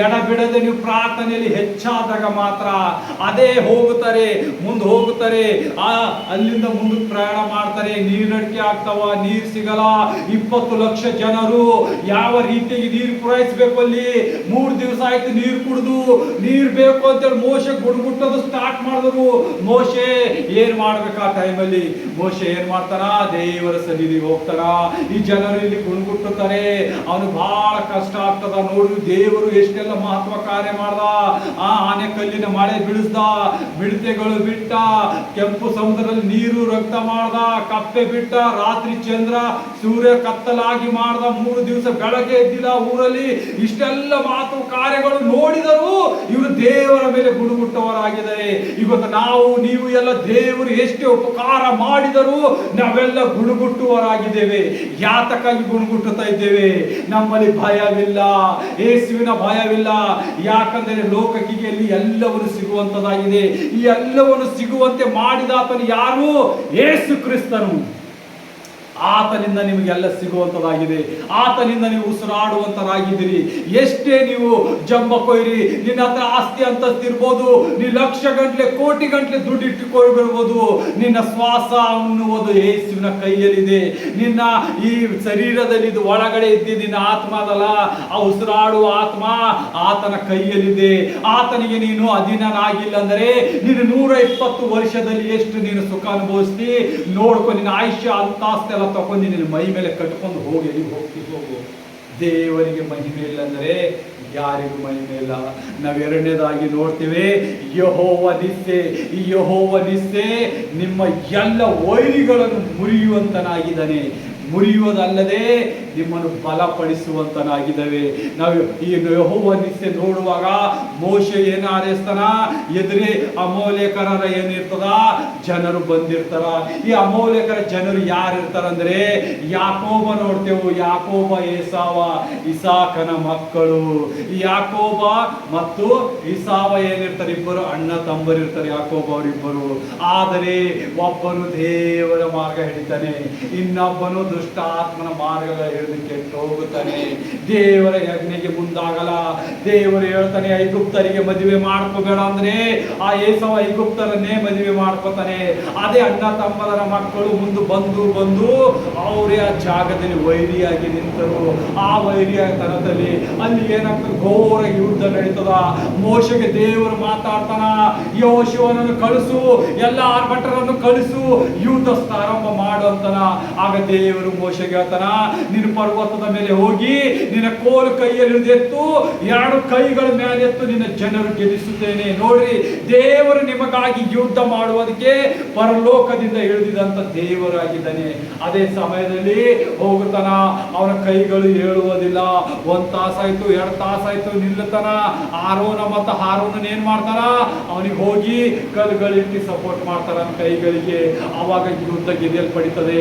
ಎಡಬಿಡದೆ ನೀವು ಪ್ರಾರ್ಥನೆಯಲ್ಲಿ ಹೆಚ್ಚಾದಾಗ ಮಾತ್ರ ಅದೇ ಹೋಗುತ್ತಾರೆ. ಅಲ್ಲಿಂದ ಮುಂದಕ್ಕೆ ಪ್ರಯಾಣ ಮಾಡ್ತಾರೆ. ನೀರಡಿಕೆ ಆಗ್ತಾವ, ನೀರು ಸಿಗಲ್ಲ. 20 ಲಕ್ಷ ಜನರು ಯಾವ ರೀತಿಯಾಗಿ ನೀರು ಪೂರೈಸಬೇಕು? ಅಲ್ಲಿ 3 ದಿವಸ ಆಯ್ತು ನೀರು ಕುಡಿದು. ನೀರು ಬೇಕು ಅಂತೇಳಿ ಮೋಶೆ ಗುಡ್ಗುಟ್ಟೋದು ಸ್ಟಾರ್ಟ್ ಮಾಡಿದ್ರು. ಮೋಶೆ ಏನ್ ಮಾಡ್ಬೇಕು? ಆ ಟೈಮಲ್ಲಿ ಮೋಶೆ ಏನ್ ಮಾಡ್ತಾನ? ದೇವರ ಸನ್ನಿಧಿಗೆ ಹೋಗ್ತಾನ. ಈ ಜನರು ಇಲ್ಲಿ ಗುಣಗುಟ್ಟುತ್ತಾರೆ. ಅವನು ಬಹಳ ಕಷ್ಟ ಆಗ್ತದ. ನೋಡಿ ದೇವರು ಎಷ್ಟೆಲ್ಲ ಮಹತ್ವ ಕಾರ್ಯ ಮಾಡ್ದ. ಆ ಆನೆಕಲ್ಲಿನ ಮಳೆ ಬೀಳಿಸ್ದ, ಮಿಡತೆಗಳು ಬಿಟ್ಟ, ಕೆಂಪು ಸಮುದ್ರದಲ್ಲಿ ನೀರು ರಕ್ತ ಮಾಡ್ದ, ಕಪ್ಪೆ ಬಿಟ್ಟ, ರಾತ್ರಿ ಚಂದ್ರ ಸೂರ್ಯ ಕತ್ತಲಾಗಿ ಮಾಡ್ದ. 3 ದಿವಸ ಬೆಳಗ್ಗೆ ಎದ್ದಿಲ್ಲ ಊರಲ್ಲಿ. ಇಷ್ಟೆಲ್ಲ ಮಾತು ಕಾರ್ಯಗಳು ನೋಡಿದರು. ಇವರು ದೇವರ ಮೇಲೆ ಗುಣಗುಟ್ಟವರಾಗಿದ್ದಾರೆ. ಇವತ್ತು ನಾವು ನೀವು ಎಲ್ಲ ದೇವರು ಎಷ್ಟೇ ಉಪಕಾರ ಮಾಡಿದರೂ ನಾವೆಲ್ಲ ಗುಣಗುಟ್ಟುವರಾಗಿದ್ದೇವೆ. ಯಾತಕ್ಕಾಗಿ ಗುಣಗುಟ್ಟುತ್ತಾ ಇದ್ದೇವೆ? ನಮ್ಮಲ್ಲಿ ಭಯವಿಲ್ಲ, ಯೇಸುವಿನ ಭಯವಿಲ್ಲ. ಯಾಕಂದರೆ ಲೋಕಕಿಗೆಯಲ್ಲಿ ಎಲ್ಲವನ್ನು ಸಿಗುವಂತದಾಗಿದೆ. ಈ ಎಲ್ಲವನ್ನು ಸಿಗುವಂತೆ ಮಾಡಿದಾತನು ಯಾರು? ಯೇಸು ಕ್ರಿಸ್ತನು. ಆ ಆತನಿಂದ ನಿಮಗೆಲ್ಲ ಸಿಗುವಂತದಾಗಿದೆ. ಆತನಿಂದ ನೀವು ಉಸಿರಾಡುವಂತರಾಗಿದ್ದೀರಿ. ಎಷ್ಟೇ ನೀವು ಜಂಬ ಕೊಯ್ರಿ, ನಿನ್ನ ಹತ್ರ ಆಸ್ತಿ ಅಂತಸ್ತಿರ್ಬೋದು, ನೀ ಲಕ್ಷ ಗಂಟ್ಲೆ ಕೋಟಿ ಗಂಟ್ಲೆ ದುಡ್ಡು ಇಟ್ಟುಕೊಳ್ಬಿರ್ಬೋದು, ನಿನ್ನ ಶ್ವಾಸ ಅನ್ನುವುದು ಯೇಸುವಿನ ಕೈಯಲ್ಲಿದೆ. ನಿನ್ನ ಈ ಶರೀರದಲ್ಲಿ ಇದು ಒಳಗಡೆ ಇದ್ದಿದ್ದು ನಿನ್ನ ಆತ್ಮ ಅದಲ್ಲ, ಆ ಉಸಿರಾಡುವ ಆತ್ಮ ಆತನ ಕೈಯಲ್ಲಿದೆ. ಆತನಿಗೆ ನೀನು ಅಧೀನನಾಗಿಲ್ಲ ಅಂದರೆ ನೀನು 120 ವರ್ಷದಲ್ಲಿ ಎಷ್ಟು ನೀನು ಸುಖ ಅನುಭವಿಸ್ತಿ ನೋಡ್ಕೊ. ನಿನ್ನ ಆಯುಷ್ಯ ಅಂತಾಸ್ತಿ ಎಲ್ಲ ತಗೊಂಡು ನಿನ್ನ ಮೈ ಮೇಲೆ ಕಟ್ಕೊಂಡು ಹೋಗಿ ಎಲ್ಲಿಗೆ ಹೋಗು. ದೇವರಿಗೆ ಮಹಿಮೆ ಇಲ್ಲ ಅಂದರೆ ಯಾರಿಗೂ ಮಹಿಮೆ ಇಲ್ಲ. ನಾವು ಎರಡನೇದಾಗಿ ನೋಡ್ತೀವಿ, ಯೆಹೋವ ನಿಸ್ಸೆ. ಈ ಯೆಹೋವ ನಿಸ್ಸೆ ನಿಮ್ಮ ಎಲ್ಲ ವೈರಿಗಳನ್ನು ಮುರಿಯುವಂತನಾಗಿದ್ದಾನೆ. ಮುರಿಯುವುದಲ್ಲದೆ ನಿಮ್ಮನ್ನು ಬಲಪಡಿಸುವಂತನಾಗಿದ್ದಾವೆ. ನಾವು ಈ ಯೆಹೋವ ನಿಸ್ಸೆ ನೋಡುವಾಗ ಮೋಶೆ ಏನು ಆರಿಸ್ತಾನ, ಎದುರೇ ಅಮೋಲೇಕರ ಏನಿರ್ತದ, ಜನರು ಬಂದಿರ್ತಾರ. ಈ ಅಮೋಲೇಕರ ಜನರು ಯಾರು ಇರ್ತಾರಂದ್ರೆ ಯಾಕೋಬ ನೋಡ್ತೇವೆ. ಯಾಕೋಬ ಏಸಾವ ಇಸಾಕನ ಮಕ್ಕಳು. ಈ ಯಾಕೋಬ ಮತ್ತು ಇಸಾವ ಏನಿರ್ತಾರೆ, ಇಬ್ಬರು ಅಣ್ಣ ತಮ್ಮರಿರ್ತಾರೆ. ಯಾಕೋಬ ಅವರಿಬ್ಬರು. ಆದರೆ ಒಬ್ಬನು ದೇವರ ಮಾರ್ಗ ಹಿಡಿತಾನೆ, ಇನ್ನೊಬ್ಬನು ದುಷ್ಟ ಆತ್ಮನ ಮಾರ್ಗಗಳ ಹಿಡಿದು ಕೆಟ್ಟು ಹೋಗುತ್ತಾನೆ. ದೇವರ ಯಜ್ಞೆಗೆ ಮುಂದಾಗಲ್ಲ. ದೇವರು ಹೇಳ್ತಾನೆ ಐಗುಪ್ತರಿಗೆ ಮದುವೆ ಮಾಡ್ಕೋಬೇಡ ಅಂದ್ರೆ ಆ ಏಸವ ಐಗುಪ್ತರನ್ನೇ ಮದುವೆ ಮಾಡ್ಕೋತಾನೆ. ಅದೇ ಅಣ್ಣ ತಮ್ಮದರ ಮಕ್ಕಳು ಮುಂದೆ ಬಂದು ಅವರೇ ಆ ಜಾಗದಲ್ಲಿ ವೈರಿಯಾಗಿ ನಿಂತರು. ಆ ವೈರಿಯತನದಲ್ಲಿ ಅಲ್ಲಿ ಏನಾಗ್ತದೆ, ಘೋರ ಯುದ್ಧ ನಡೀತದ. ಮೋಶೆಗೆ ದೇವರು ಮಾತಾಡ್ತಾನ, ಯೆಹೋಶುವನನ್ನು ಕಳಿಸು, ಎಲ್ಲ ಆರ್ಭಟರನ್ನು ಕಳಿಸು, ಯುದ್ಧ ಪ್ರಾರಂಭ ಮಾಡು ಅಂತನ. ಆಗ ದೇವರು ಮೋಶೆಗೆ ಹೇಳ್ತಾನ, ನಿನ್ನ ಪರ್ವತದ ಮೇಲೆ ಹೋಗಿ ನಿನ್ನ ಕೋಲು ಕೈಯಲ್ಲಿ ಎತ್ತು, 2 ಕೈಗಳ ಮೇಲೆ ಎತ್ತು, ನಿನ್ನ ಜನರು ಗೆಲ್ಲಿಸುತ್ತೇನೆ. ನೋಡ್ರಿ, ದೇವರು ನಿಮಗಾಗಿ ಯುದ್ಧ ಮಾಡುವುದಕ್ಕೆ ಪರಲೋಕದಿಂದ ಇಳಿದಿದಂತ ದೇವರಾಗಿದ್ದಾನೆ. ಅದೇ ಸಮಯದಲ್ಲಿ ಹೋಗುತ್ತಾನ, ಅವನ ಕೈಗಳು ಹೇಳುವುದಿಲ್ಲ. 1 ತಾಸಾಯ್ತು, 2 ತಾಸಾಯ್ತು, ನಿಲ್ಲುತ್ತಾನ. ಆರೋನ ಮತ್ತು ಹಾರೋನ ಏನ್ ಮಾಡ್ತಾರ, ಅವನಿಗೆ ಹೋಗಿ ಕಲ್ಲುಗಳಿಟ್ಟು ಸಪೋರ್ಟ್ ಮಾಡ್ತಾರ ಕೈಗಳಿಗೆ. ಅವಾಗ ಯುದ್ಧ ಗೆದ್ದಲ್ಪಡಿತದೆ.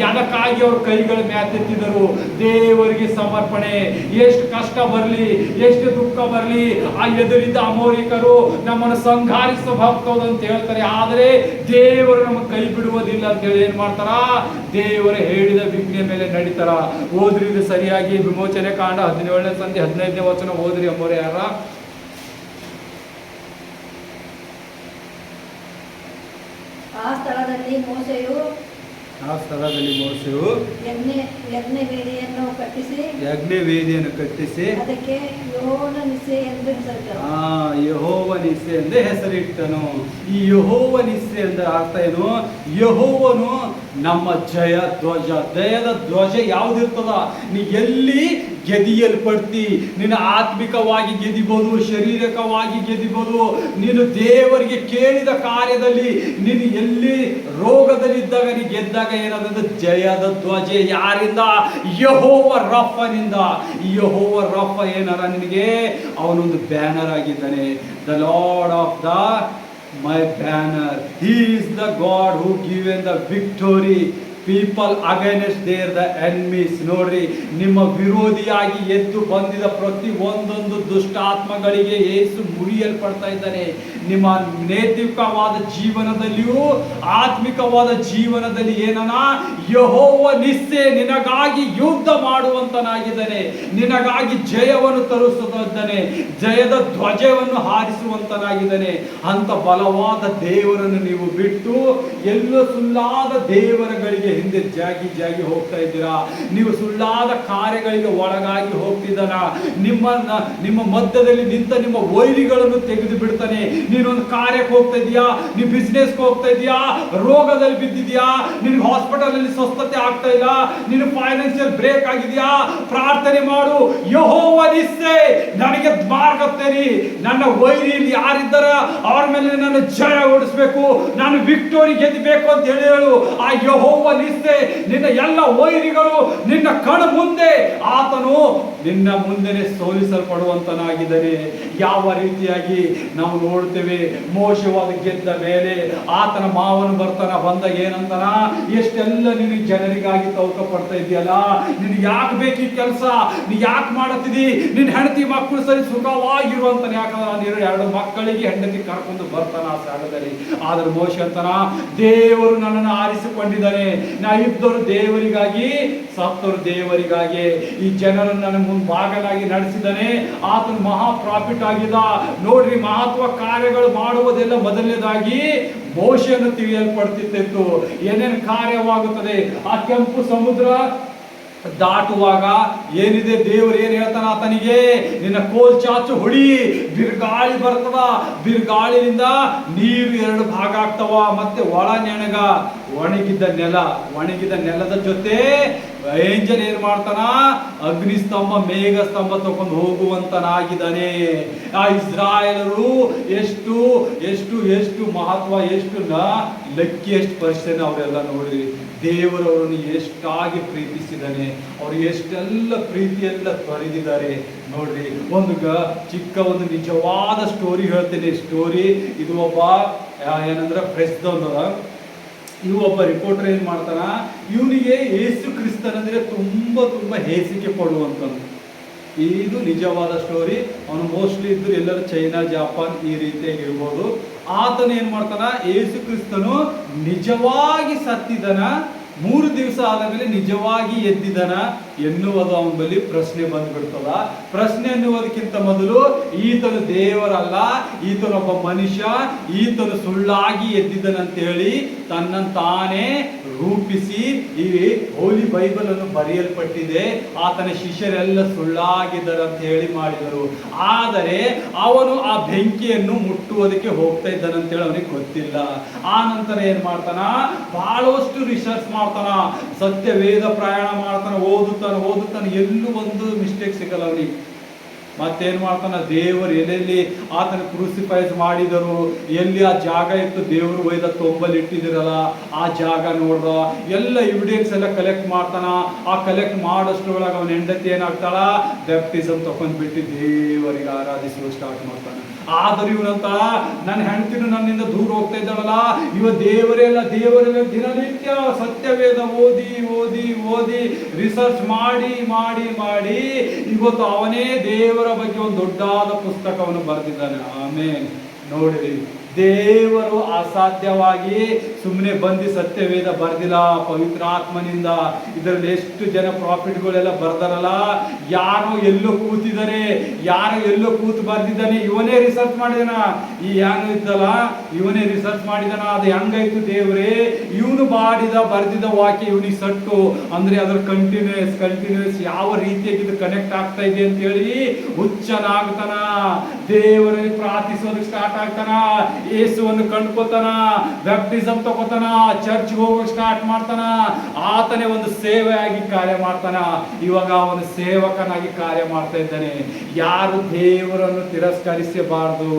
ಅದಕ್ಕಾಗಿ ಅವ್ರ ಕೈಗಳ ಮ್ಯಾತೆತ್ತಿದರು. ದೇವರಿಗೆ ಸಮರ್ಪಣೆ. ಎಷ್ಟು ಕಷ್ಟ ಬರಲಿ, ಎಷ್ಟು ದುಃಖ ಬರಲಿ, ಆ ಎದುರಿದ್ದ ಅಮೋರಿಕರು ನಮ್ಮನ್ನು ಸಂಘಾರಿಸಬಹುದು ಅಂತ ಹೇಳ್ತಾರೆ. ಆದರೆ ದೇವರು ನಮ್ಮ ಕೈ ಬಿಡುವುದಿಲ್ಲ ಅಂತ ಹೇಳಿ ಏನ್ ಮಾಡ್ತಾರ, ದೇವರ ಹೇಳಿದ ವಿಜ್ಞೆ ಮೇಲೆ ನಡೀತಾರ. ಓದ್ರಿ ಇದು ಸರಿಯಾಗಿ, ವಿಮೋಚನೆ ಕಾಂಡ 17ನೇ ಸಂಧಿ 15ನೇ ವಚನ ಓದ್ರಿ ಅಮ್ಮೋರೆ ಯಾರ. ಆ ಸ್ಥಳದಲ್ಲಿ ಮೋಶೆಯು ಯಜ್ಞವೇದಿಯನ್ನು ಕಟ್ಟಿಸಿ ಅದಕ್ಕೆ ಯೆಹೋವನ ನಿಸ್ಸೆ ಎಂದು ಹೆಸರಿಟ್ಟನು. ಯೆಹೋವ ನಿಸ್ಸೆ ಎಂದೇ ಹೆಸರಿಟ್ಟನು. ಈ ಯೆಹೋವ ನಿಸ್ಸೆ ಎಂದ ಅರ್ಥ ಏನು? ಯೆಹೋವನು ನಮ್ಮ ಜಯ ಧ್ವಜ. ಜಯದ ಧ್ವಜ ಯಾವ್ದಿರ್ತದ, ನೀ ಎಲ್ಲಿ ಗೆದಿಯಲ್ಪಡ್ತಿ, ನಿನ್ನ ಆತ್ಮಿಕವಾಗಿ ಗೆದಿಬಹುದು, ಶಾರೀರಿಕವಾಗಿ ಗೆದಿಬಹುದು. ನೀನು ದೇವರಿಗೆ ಕೇಳಿದ ಕಾರ್ಯದಲ್ಲಿ, ನೀನು ಎಲ್ಲಿ ರೋಗದಲ್ಲಿದ್ದಾಗ ನೀ ಗೆದ್ದಾಗ ಏನಾದ ಜಯದ ಧ್ವಜ ಯಾರಿಂದ? ಯೆಹೋವ ರಫನಿಂದ. ಈ ಯೆಹೋವ ರಫ ಏನಾರ ನಿನಗೆ, ಅವನೊಂದು ಬ್ಯಾನರ್ ಆಗಿದ್ದಾನೆ. The lord of the my banner. He is the God who given the victory people against the enemies. ನೋಡ್ರಿ, ನಿಮ್ಮ ವಿರೋಧಿಯಾಗಿ ಎದ್ದು ಬಂದಿದ ಪ್ರತಿ ಒಂದೊಂದು ದುಷ್ಟಾತ್ಮಗಳಿಗೆ ಯೇಸು ಮುರಿಯಲ್ಪಡ್ತಾ ಇದ್ದಾನೆ. ನಿಮ್ಮ ನೈತಿಕವಾದ ಜೀವನದಲ್ಲಿಯೂ ಆತ್ಮಿಕವಾದ ಜೀವನದಲ್ಲಿ ಏನನ, ಯೆಹೋವ ನಿಸ್ಸೆ ನಿನಗಾಗಿ ಯುದ್ಧ ಮಾಡುವಂತನಾಗಿದ್ದಾನೆ, ನಿನಗಾಗಿ ಜಯವನ್ನು ತರಿಸುತ್ತಿದ್ದಾನೆ, ಜಯದ ಧ್ವಜವನ್ನು ಹಾರಿಸುವಂತನಾಗಿದ್ದಾನೆ. ಅಂತ ಬಲವಾದ ದೇವರನ್ನು ನೀವು ಬಿಟ್ಟು ಎಲ್ಲೋ ಸುಳ್ಳಾದ ದೇವರಗಳಿಗೆ ಹಿಂದೆ ಜಾಗಿ ಹೋಗ್ತಾ ಇದ್ದೀರಾ. ನೀವು ಸುಳ್ಳಾದ ಕಾರ್ಯಗಳಿಗೆ ಒಳಗಾಗಿ ಹೋಗ್ತಿದ್ದಾನ. ನಿಮ್ಮ ಮಧ್ಯದಲ್ಲಿ ನಿಂತ ನಿಮ್ಮ ವೈರಿಗಳನ್ನು ತೆಗೆದು ಬಿಡ್ತಾನೆ. ನೀನೊಂದು ಕಾರ್ಯಕ್ಕೆ ಹೋಗ್ತಾ ಇದೀಯಾ, ನೀವು ಬಿಸ್ನೆಸ್ಗೆ ಹೋಗ್ತಾ ಇದೀಯಾ, ರೋಗದಲ್ಲಿ ಬಿದ್ದಿದ್ಯಾ, ನಿನ್ಗೆ ಹಾಸ್ಪಿಟಲ್ ಅಲ್ಲಿ ಸ್ವಸ್ಥತೆ ಆಗ್ತಾ ಇಲ್ಲ, ನೀನು ಫೈನಾನ್ಷಿಯಲ್ ಬ್ರೇಕ್ ಆಗಿದ್ಯಾ, ಪ್ರಾರ್ಥನೆ ಮಾಡು. ಯೆಹೋವ ನಿಸ್ಸೆ ನನಗೆ ಮಾರ್ಗ ತೆರಿ. ನನ್ನ ವೈರಿಯಲ್ಲಿ ಯಾರಿದ್ದಾರ ಅವ್ರ ಮೇಲೆ ನಾನು ಜಯ ಓಡಿಸ್ಬೇಕು, ನಾನು ವಿಕ್ಟೋರಿ ಗೆದ್ದಬೇಕು ಅಂತ ಹೇಳು. ಆ ಯೆಹೋವ ನಿಸ್ಸೆ ನಿನ್ನ ಎಲ್ಲ ವೈರಿಗಳು ನಿನ್ನ ಕಣ ಮುಂದೆ, ಆತನು ನಿನ್ನ ಮುಂದೆನೆ ಸೋಲಿಸಲ್ಪಡುವಂತನಾಗಿದ್ದಾನೆ. ಯಾವ ರೀತಿಯಾಗಿ ನಾವು ನೋಡ್ತೇವೆ, ಮೋಶವಾದ ಗೆದ್ದ ಮೇಲೆ ಆತನ ಮಾವನು ಬಂದಾಗ ಏನಂತಾನ, ಎಷ್ಟೆಲ್ಲ ನಿನಗೆ ಜನರಿಗಾಗಿ ತೌಕ ಪಡ್ತಾ ಇದೆಯಲ್ಲ, ನಿನಗೆ ಯಾಕೆ ಬೇಕು ಈ ಕೆಲಸ, ನೀ ಯಾಕೆ ಮಾಡತ್ತಿದಿ, ನಿನ್ನ ಹೆಂಡತಿ ಮಕ್ಕಳು ಸರಿ ಸುಖವಾಗಿರುವಂತಾನೆ. ಯಾಕಂದ್ರೆ ನೀನು 2 ಮಕ್ಕಳಿಗೆ ಹೆಂಡತಿ ಕರ್ಕೊಂಡು ಬರ್ತಾನ ಆ ಸ್ಥಳದಲ್ಲಿ. ಆದ್ರೆ ಮೋಶೆ ಅಂತಾನ, ದೇವರು ನನ್ನನ್ನು ಆರಿಸಿಕೊಂಡಿದ್ದಾನೆ, ನಾ ಇದ್ದವರು ದೇವರಿಗಾಗಿ, ಸತ್ತವರು ದೇವರಿಗಾಗಿ. ಈ ಜನರನ್ನು ನನ್ನ ಮುಂಭಾಗನಾಗಿ ನಡೆಸಿದ್ದಾನೆ. ಆತನು ಮಹಾ ಪ್ರಾಫಿಟ್ ಆಗಿದ. ನೋಡ್ರಿ, ಮಹತ್ವ ಕಾರ್ಯಗಳು ಮಾಡುವುದೆಲ್ಲ ಮೊದಲನೇದಾಗಿ ಮೋಶೆಯನ್ನು ತಿಳಿಯಲ್ಪಡ್ತಿತ್ತು. ಏನೇನು ಕಾರ್ಯವಾಗುತ್ತದೆ ಆ ಕೆಂಪು ಸಮುದ್ರ ದಾಟುವಾಗ ಏನಿದೆ, ದೇವರು ಏನ್ ಹೇಳ್ತಾನ ಆತನಿಗೆ, ನಿನ್ನ ಕೋಲ್ ಚಾಚು ಹೊಡಿ, ಬಿರುಗಾಳಿ ಬರ್ತದ, ಬಿರುಗಾಳಿನಿಂದ ನೀರು 2 ಭಾಗ ಆಗ್ತವ, ಮತ್ತೆ ಒಳ ನೆಣಗ ಒಣಗಿದ ನೆಲದ ಜೊತೆ ಏಂಜಲ್ ಏನ್ ಮಾಡ್ತಾನ, ಅಗ್ನಿಸ್ತಂಭ ಮೇಘ ಸ್ತಂಭ ತಗೊಂಡು ಹೋಗುವಂತನಾಗಿದ್ದಾನೆ. ಆ ಇಸ್ರಾಯೇಲರು ಎಷ್ಟು ಎಷ್ಟು ಎಷ್ಟು ಮಹತ್ವ, ಎಷ್ಟು ಲಕ್ಕಿ, ಎಷ್ಟು ಪರ್ಸೆಂಟ್ ಅವರೆಲ್ಲ ನೋಡ್ರಿ. ದೇವರವರನ್ನು ಎಷ್ಟಾಗಿ ಪ್ರೀತಿಸಿದ್ದಾನೆ, ಅವರು ಎಷ್ಟೆಲ್ಲ ಪ್ರೀತಿಯೆಲ್ಲ ತೊರೆದಿದ್ದಾರೆ ನೋಡ್ರಿ. ಚಿಕ್ಕ ಒಂದು ನಿಜವಾದ ಸ್ಟೋರಿ ಹೇಳ್ತೇನೆ. ಸ್ಟೋರಿ ಇದು ಒಬ್ಬ ಏನಂದ್ರೆ ಪ್ರೆಸ್ದವರ, ಇವು ಒಬ್ಬ ರಿಪೋರ್ಟರ್ ಏನ್ ಮಾಡ್ತಾನ, ಇವನಿಗೆ ಯೇಸು ಕ್ರಿಸ್ತನಂದ್ರೆ ತುಂಬಾ ತುಂಬಾ ಹೇಸಿಕೆ ಪಡುವಂಥದ್ದು. ಇದು ನಿಜವಾದ ಸ್ಟೋರಿ. ಅವನು ಮೋಸ್ಟ್ಲಿ ಇದ್ದು ಎಲ್ಲರೂ ಚೈನಾ, ಜಪಾನ್ ಈ ರೀತಿಯಾಗಿ ಇರ್ಬೋದು. ಆತನ ಏನ್ ಮಾಡ್ತಾನ, ಯೇಸು ಕ್ರಿಸ್ತನು ನಿಜವಾಗಿ ಸತ್ತಿದನ, 3 ದಿವಸ ಆದ ಮೇಲೆ ನಿಜವಾಗಿ ಎದ್ದಿದನ ಎನ್ನುವುದು ಅವನ ಬಳಿ ಪ್ರಶ್ನೆ ಬಂದ್ಬಿಡ್ತದ. ಪ್ರಶ್ನೆ ಎನ್ನುವುದಕ್ಕಿಂತ ಮೊದಲು ಈತನು ದೇವರಲ್ಲ, ಈತನೊಬ್ಬ ಮನುಷ್ಯ, ಈತನು ಸುಳ್ಳಾಗಿ ಎದ್ದಿದ್ದನಂತ ಹೇಳಿ ತನ್ನನ್ನು ತಾನೇ ರೂಪಿಸಿ ಈ ಹೋಲಿ ಬೈಬಲ್ ಅನ್ನು ಬರೆಯಲ್ಪಟ್ಟಿದೆ. ಆತನ ಶಿಷ್ಯರೆಲ್ಲ ಸುಳ್ಳಾಗಿದ್ದಾರೆ ಅಂತ ಹೇಳಿ ಮಾಡಿದರು. ಆದರೆ ಅವನು ಆ ಬೆಂಕಿಯನ್ನು ಮುಟ್ಟುವುದಕ್ಕೆ ಹೋಗ್ತಾ ಇದ್ದಾನಂತೇಳಿ ಅವನಿಗೆ ಗೊತ್ತಿಲ್ಲ. ಆ ನಂತರ ಏನ್ ಮಾಡ್ತಾನ, ಬಹಳಷ್ಟು ರಿಸರ್ಚ್ ಮಾಡ್ತಾನ, ಸತ್ಯ ವೇದ ಪ್ರಯಾಣ ಮಾಡ್ತಾನ, ಓದುತ್ತಾನೆ, ಎಲ್ಲೂ ಒಂದು ಮಿಸ್ಟೇಕ್ ಸಿಗಲ್ಲ ಅವನಿಗೆ. ಮತ್ತೇನ್ ಮಾಡ್ತಾನ, ದೇವರು ಎಲ್ಲೆಲ್ಲಿ ಆತನ ಕ್ರೂಸಿಫೈಸ್ ಮಾಡಿದರು, ಎಲ್ಲಿ ಆ ಜಾಗ ಇತ್ತು, ದೇವರು ಒಯ್ದ ತೊಂಬಲ್ಲಿ ಇಟ್ಟಿದಿರಲ್ಲ ಆ ಜಾಗ ನೋಡ್ದ, ಎಲ್ಲ ಎವಿಡೆನ್ಸ್ ಎಲ್ಲ ಕಲೆಕ್ಟ್ ಮಾಡ್ತಾನ. ಆ ಕಲೆಕ್ಟ್ ಮಾಡೋಷ್ಟ್ರೊಳಗೆ ಅವನ ಹೆಂಡತಿ ಏನಾಗ್ತಾಳ, ಬ್ಯಾಪ್ಟಿಸಮ್ ತಕೊಂಡ್ಬಿಟ್ಟು ದೇವರಿಗೆ ಆರಾಧಿಸಲು ಸ್ಟಾರ್ಟ್ ಮಾಡ್ತಾನೆ. ಆದ್ರೆ ಇವನಂತ, ನನ್ನ ಹೆಂಡತಿನೂ ನನ್ನಿಂದ ದೂರ ಹೋಗ್ತಾ ಇದ್ದಾಳಲ್ಲ, ದೇವರೆಲ್ಲ ದಿನನಿತ್ಯ ಸತ್ಯವೇದ ಓದಿ ರಿಸರ್ಚ್ ಮಾಡಿ ಇವತ್ತು ಅವನೇ ದೇವರ ಬಗ್ಗೆ ಒಂದು ದೊಡ್ಡಾದ ಪುಸ್ತಕವನ್ನು ಬರೆದಿದ್ದಾನೆ. ಆಮೇಲೆ ನೋಡಿರಿ, ದೇವರು ಅಸಾಧ್ಯವಾಗಿ ಸುಮ್ಮನೆ ಬಂದು ಸತ್ಯವೇದ ಬರ್ದಿಲ್ಲ, ಪವಿತ್ರಾತ್ಮನಿಂದ. ಇದರಲ್ಲಿ ಎಷ್ಟು ಜನ ಪ್ರಾಫಿಟ್ಗಳೆಲ್ಲ ಬರ್ದಾರಲ್ಲ, ಯಾರೋ ಎಲ್ಲೋ ಕೂತಿದ್ದಾರೆ, ಯಾರೋ ಎಲ್ಲೋ ಕೂತು ಬರ್ದಿದ್ದಾನೆ, ಇವನೇ ರಿಸರ್ಚ್ ಮಾಡಿದಾನ. ಈ ಏನು ಇದ್ದಲ್ಲ ಇವನೇ ರಿಸರ್ಚ್ ಮಾಡಿದಾನ. ಅದು ಹೆಂಗಾಯ್ತು ದೇವ್ರೇ, ಇವನು ಬರ್ದಿದ್ದ ವಾಕ್ಯ ಇವನಿಗೆ ಸಟ್ಟು ಅಂದ್ರೆ ಅದ್ರ ಕಂಟಿನ್ಯೂಸ್ ಯಾವ ರೀತಿಯಾಗಿ ಇದು ಕನೆಕ್ಟ್ ಆಗ್ತಾ ಇದೆ ಅಂತ ಹೇಳಿ ಹುಚ್ಚನಾಗ್ತಾನ. ದೇವರಲ್ಲಿ ಪ್ರಾರ್ಥಿಸೋದಕ್ಕೆ ಸ್ಟಾರ್ಟ್ ಆಗ್ತಾನ, ಯೇಸುವನ್ನು ಕಂಡ್ಕೋತಾನ, ಬ್ಯಾಪ್ಟಿಸಮ್ ತಗೋತಾನ, ಚರ್ಚ್ ಹೋಗೋಕೆ ಸ್ಟಾರ್ಟ್ ಮಾಡ್ತಾನ. ಆತನೇ ಒಂದು ಸೇವೆಯಾಗಿ ಕಾರ್ಯ ಮಾಡ್ತಾನ. ಇವಾಗ ಅವನು ಸೇವಕನಾಗಿ ಕಾರ್ಯ ಮಾಡ್ತಾ ಇದ್ದಾನೆ. ಯಾರು ದೇವರನ್ನು ತಿರಸ್ಕರಿಸಬಾರದು.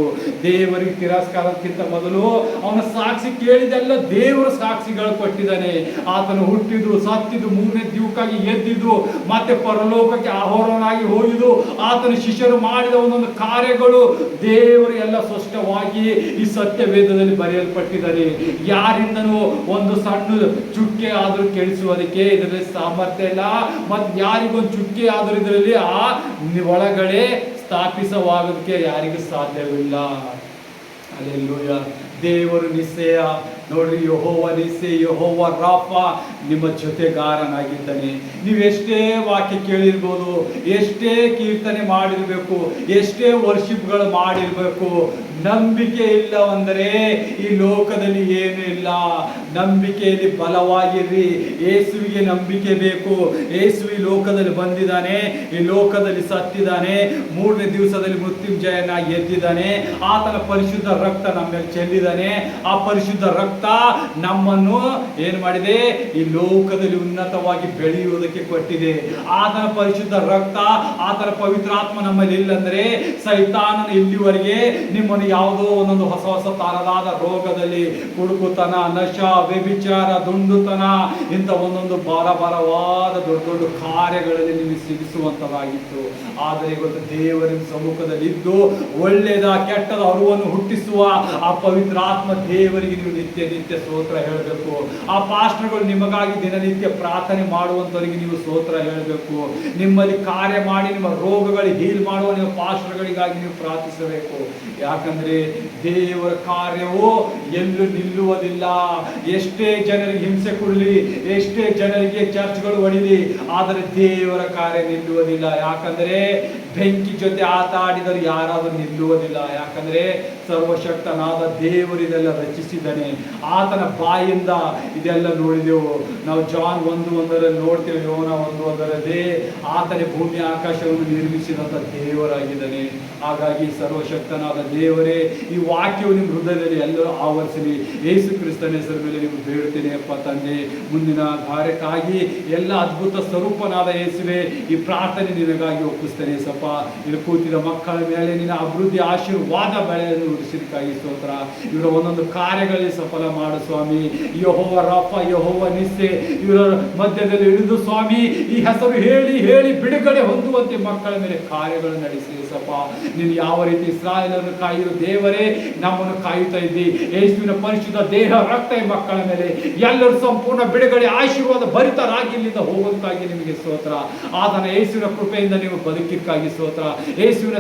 ದೇವರಿಗೆ ತಿರಸ್ಕಾರಕ್ಕಿಂತ ಮೊದಲು ಅವನ ಸಾಕ್ಷಿ ಕೇಳಿದೆಲ್ಲ ದೇವರ ಸಾಕ್ಷಿಗಳು ಕೊಟ್ಟಿದ್ದಾನೆ. ಆತನು ಹುಟ್ಟಿದ್ದು, ಸತ್ತಿದ್ದು, 3ನೇ ದಿವಸಕ್ಕಾಗಿ ಎದ್ದಿದ್ದು, ಮತ್ತೆ ಪರಲೋಕಕ್ಕೆ ಆಹೋರನಾಗಿ ಹೋಗಿದ್ದು, ಆತನ ಶಿಷ್ಯರು ಮಾಡಿದ ಒಂದೊಂದು ಕಾರ್ಯಗಳು ದೇವರು ಎಲ್ಲ ಸ್ಪಷ್ಟವಾಗಿ ಈ ಸತ್ಯ ವೇದದಲ್ಲಿ ಬರೆಯಲ್ಪಟ್ಟಿದ್ದಾರೆ. ಯಾರಿಂದನೂ ಒಂದು ಸಣ್ಣ ಚುಕ್ಕೆ ಆದರೂ ಕೇಳಿಸುವುದಕ್ಕೆ ಇದರಲ್ಲಿ ಸಾಮರ್ಥ್ಯ ಇಲ್ಲ. ಮತ್ತು ಯಾರಿಗೊಂದು ಚುಕ್ಕೆ ಆದರೂ ಇದರಲ್ಲಿ ಆ ಒಳಗಡೆ ಸ್ಥಾಪಿಸವಾಗೋದಕ್ಕೆ ಯಾರಿಗೂ ಸಾಧ್ಯವಿಲ್ಲ. ಅಲ್ಲೆಲ್ಲೂಯ. ದೇವರು ನಿಶ್ಚಯ ನೋಡ್ರಿ, ಯೆಹೋವ ನಿಶ್ಚಯ, ಯೆಹೋವ ರಾಫ ನಿಮ್ಮ ಜೊತೆಗಾರನಾಗಿದ್ದಾನೆ. ನೀವೆಷ್ಟೇ ವಾಕ್ಯ ಕೇಳಿರ್ಬೋದು, ಎಷ್ಟೇ ಕೀರ್ತನೆ ಮಾಡಿರ್ಬೇಕು, ಎಷ್ಟೇ ವರ್ಷಿಪ್ಗಳು ಮಾಡಿರ್ಬೇಕು, ನಂಬಿಕೆ ಇಲ್ಲವೆಂದರೆ ಈ ಲೋಕದಲ್ಲಿ ಏನೂ ಇಲ್ಲ. ನಂಬಿಕೆಯಲ್ಲಿ ಬಲವಾಗಿರ್ರಿ. ಯೇಸುವಿಗೆ ನಂಬಿಕೆ ಬೇಕು. ಯೇಸು ಈ ಲೋಕದಲ್ಲಿ ಬಂದಿದ್ದಾನೆ, ಈ ಲೋಕದಲ್ಲಿ ಸತ್ತಿದ್ದಾನೆ, 3ನೇ ದಿವಸದಲ್ಲಿ ಮೃತ್ಯುಂಜಯನಾಗಿ ಎದ್ದಿದ್ದಾನೆ. ಆತನ ಪರಿಶುದ್ಧ ರಕ್ತ ನಮ್ಮ ಮೇಲೆ ಚೆಲ್ಲಿದ್ದಾನೆ. ಆ ಪರಿಶುದ್ಧ ರಕ್ತ ನಮ್ಮನ್ನು ಏನ್ ಮಾಡಿದೆ, ಈ ಲೋಕದಲ್ಲಿ ಉನ್ನತವಾಗಿ ಬೆಳೆಯುವುದಕ್ಕೆ ಕೊಟ್ಟಿದೆ. ಆತನ ಪರಿಶುದ್ಧ ರಕ್ತ, ಆತನ ಪವಿತ್ರಾತ್ಮ ನಮ್ಮಲ್ಲಿ ಇಲ್ಲಂದ್ರೆ ಸೈತಾನನ ಇಲ್ಲಿವರೆಗೆ ನಿಮ್ಮನ್ನು ಯಾವುದೋ ಒಂದೊಂದು ಹೊಸ ತರದಾದ ರೋಗದಲ್ಲಿ, ಕುಡುಕುತನ, ನಶ, ವ್ಯಭಿಚಾರ, ದುಂಡುತನ, ಇಂಥ ಒಂದೊಂದು ಭಾರವಾದ ದೊಡ್ಡ ಕಾರ್ಯಗಳಲ್ಲಿ ನಿಮಗೆ ಸಿಗಿಸುವಂತದಾಗಿತ್ತು. ಆದರೆ ಇವತ್ತು ದೇವರ ಸಮ್ಮುಖದಲ್ಲಿ ಇದ್ದು ಒಳ್ಳೆಯದ ಕೆಟ್ಟದ ಅರಿವನ್ನು ಹುಟ್ಟಿಸುವ ಆ ಪವಿತ್ರ ಪರಿಶುದ್ಧಾತ್ಮ ದೇವರಿಗೆ ನೀವು ನಿತ್ಯ ನಿತ್ಯ ಸ್ತೋತ್ರ ಹೇಳಬೇಕು. ಆ ಪಾಸ್ಟರ್ಗಳು ನಿಮಗಾಗಿ ದಿನನಿತ್ಯ ಪ್ರಾರ್ಥನೆ ಮಾಡುವಂತವರಿಗೆ ನೀವು ಸ್ತೋತ್ರ ಹೇಳಬೇಕು. ನಿಮ್ಮಲ್ಲಿ ಕಾರ್ಯ ಮಾಡಿ ನಿಮ್ಮ ರೋಗಗಳು ಹೀಲ್ ಮಾಡುವ ನಿಮ್ಮ ಪಾಸ್ಟರ್ಗಳಿಗಾಗಿ ನೀವು ಪ್ರಾರ್ಥಿಸಬೇಕು. ಯಾಕಂದ್ರೆ ದೇವರ ಕಾರ್ಯವು ಎಲ್ಲೂ ನಿಲ್ಲುವುದಿಲ್ಲ. ಎಷ್ಟೇ ಜನರಿಗೆ ಹಿಂಸೆ ಕೊಡಲಿ, ಎಷ್ಟೇ ಜನರಿಗೆ ಚರ್ಚ್ಗಳು ಹೊಡಿಲಿ, ಆದರೆ ದೇವರ ಕಾರ್ಯ ನಿಲ್ಲುವುದಿಲ್ಲ. ಯಾಕಂದ್ರೆ ಬೆಂಕಿ ಜೊತೆ ಆಟ ಆಡಿದರೆ ಯಾರಾದರೂ ನಿಲ್ಲುವುದಿಲ್ಲ. ಯಾಕಂದ್ರೆ ಸರ್ವಶಕ್ತನಾದ ದೇವರು ಇದೆಲ್ಲ ರಚಿಸಿದ್ದಾನೆ. ಆತನ ಬಾಯಿಂದ ಇದೆಲ್ಲ ನೋಡಿದೆವು ನಾವು. ಜಾನ್ 1:1 ನೋಡ್ತೇವೆ, ಯೋನ 1:1 ಆತನೇ ಭೂಮಿ ಆಕಾಶವನ್ನು ನಿರ್ಮಿಸಿದಂತ ದೇವರಾಗಿದ್ದಾನೆ. ಹಾಗಾಗಿ ಸರ್ವಶಕ್ತನಾದ ದೇವರೇ, ಈ ವಾಕ್ಯವು ನಿಮ್ಮ ಹೃದಯದಲ್ಲಿ ಎಲ್ಲರೂ ಆವರಿಸಲಿ. ಯೇಸು ಕ್ರಿಸ್ತನ ಹೆಸರಿನಲ್ಲಿ ನೀವು ಬೇಡುತ್ತೇನೆ ಅಪ್ಪ ತಂದೆ. ಮುಂದಿನ ಕಾರ್ಯಕ್ಕಾಗಿ ಎಲ್ಲ ಅದ್ಭುತ ಸ್ವರೂಪನಾದ ಯೇಸುವೆ, ಈ ಪ್ರಾರ್ಥನೆ ನಿನಗಾಗಿ ಒಪ್ಪಿಸ್ತೇನೆ ಸಪ್ಪ. ಇಲ್ಲಿ ಕೂತಿದ ಮಕ್ಕಳ ಮೇಲೆ ನಿನ್ನ ಅಭಿವೃದ್ಧಿ ಆಶೀರ್ವಾದ ಬೆಳೆಯನ್ನು ಉಳಿಸಿದಕ್ಕಾಗಿ ಸ್ತೋತ್ರ. ಇವರ ಒಂದೊಂದು ಕಾರ್ಯಗಳಲ್ಲಿ ಸಫಲ ಮಾಡು ಸ್ವಾಮಿ. ಯೆಹೋವ ರಾಫ, ಯೆಹೋವ ನಿಸ್ಸೆ ಇವರ ಮಧ್ಯದಲ್ಲಿ ಇಳಿದು ಸ್ವಾಮಿ, ಈ ಹೆಸರು ಹೇಳಿ ಹೇಳಿ ಬಿಡುಗಡೆ ಹೊಂದುವಂತೆ ಮಕ್ಕಳ ಮೇಲೆ ಕಾರ್ಯಗಳನ್ನು ನಡೆಸಿ ಸಪ್ಪ. ನೀನು ಯಾವ ರೀತಿ ಇಸ್ರಾಯೇಲನ್ನು ಕಾಯುವ ದೇವರೇ, ನಮ್ಮನ್ನು ಕಾಯುತ್ತಾ ಇದ್ದಿ. ಯೇಸುವಿನ ಪರಿಶುದ್ಧ ದೇಹ ರಕ್ತ ಈ ಮಕ್ಕಳ ಮೇಲೆ ಎಲ್ಲರೂ ಸಂಪೂರ್ಣ ಬಿಡುಗಡೆ ಆಶೀರ್ವಾದ ಭರಿತರಾಗಿ ಇಲ್ಲಿಂದ ಹೋಗೋದಕ್ಕಾಗಿ ನಿಮಗೆ ಸ್ತೋತ್ರ. ಆತನ ಯೇಸುವಿನ ಕೃಪೆಯಿಂದ ನೀವು ಬದುಕಿದ್ದಕ್ಕಾಗಿ ಸ್ತೋತ್ರ. ಯೇಸುವಿನ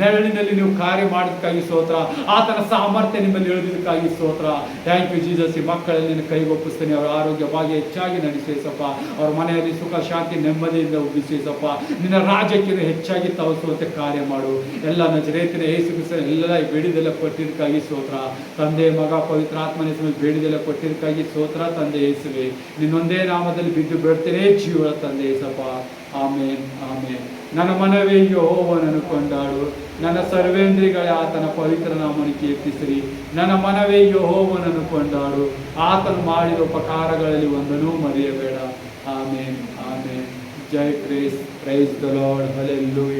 ನೆರಳಿನಲ್ಲಿ ನೀವು ಕಾರ್ಯ ಮಾಡೋದಕ್ಕಾಗಿ ಸ್ತೋತ್ರ. ಆತನ ಸಾಮರ್ಥ್ಯ ನಿಮ್ಮಲ್ಲಿ ಇಳಿದಕ್ಕಾಗಿ ಸ್ತೋತ್ರ. Thank you Jesus. ಈ ಮಕ್ಕಳಲ್ಲಿ ನಿನ್ನ ಕೈಗೆ ಒಪ್ಪಿಸ್ತೇನೆ. ಅವರ ಆರೋಗ್ಯವಾಗಿ ಹೆಚ್ಚಾಗಿ ನಡೆಸೇಸಪ್ಪ. ಅವರ ಮನೆಯಲ್ಲಿ ಸುಖ ಶಾಂತಿ ನೆಮ್ಮದಿಯಿಂದ ಉಬ್ಬಿಸೇಸಪ್ಪ. ನಿನ್ನ ರಾಜ್ಯಕ್ಕೆ ಹೆಚ್ಚಾಗಿ ತವರಿಸುವಂತೆ ಕಾರ್ಯ ಮಾಡು. ಎಲ್ಲ ನಜರೇತಿನ ಯೇಸು ಕ್ರಿಸ್ತನ ಎಲ್ಲ ಬೇಡಿದೆಲ್ಲ ಕೊಟ್ಟಿದ್ದಕ್ಕಾಗಿ ಸ್ತೋತ್ರ. ತಂದೆ ಮಗ ಪವಿತ್ರ ಆತ್ಮನ ಹೆಸರಲ್ಲಿ ಬೇಡಿದೆಲ್ಲ ಕೊಟ್ಟಿದ್ದಕ್ಕಾಗಿ ಸ್ತೋತ್ರ. ತಂದೆ ಯೇಸುವೆ, ನಿನ್ನೊಂದೇ ನಾಮದಲ್ಲಿ ಬಿದ್ದು ಬೇಡ್ತೇನೆ ಜೀವ ತಂದೆ ಯೇಸಪ್ಪ. ಆಮೇನ್ ಆಮೇನ್. ನನ್ನ ಮನವೇ ಯೆಹೋವನನ್ನು ಕೊಂಡಾಡು, ನನ್ನ ಸರ್ವೇಂದ್ರಿಗಳೇ ಆತನ ಪವಿತ್ರ ನಾಮವನ್ನು ಕೀರ್ತಿಸಿರಿ. ನನ್ನ ಮನವೇ ಯೆಹೋವನನ್ನು ಕೊಂಡಾಡು, ಆತನು ಮಾಡಿದ ಉಪಕಾರಗಳಲ್ಲಿ ಒಂದನ್ನೂ ಮರೆಯಬೇಡ. Amen amen. ಜೈ Christ. Praise the lord. Hallelujah.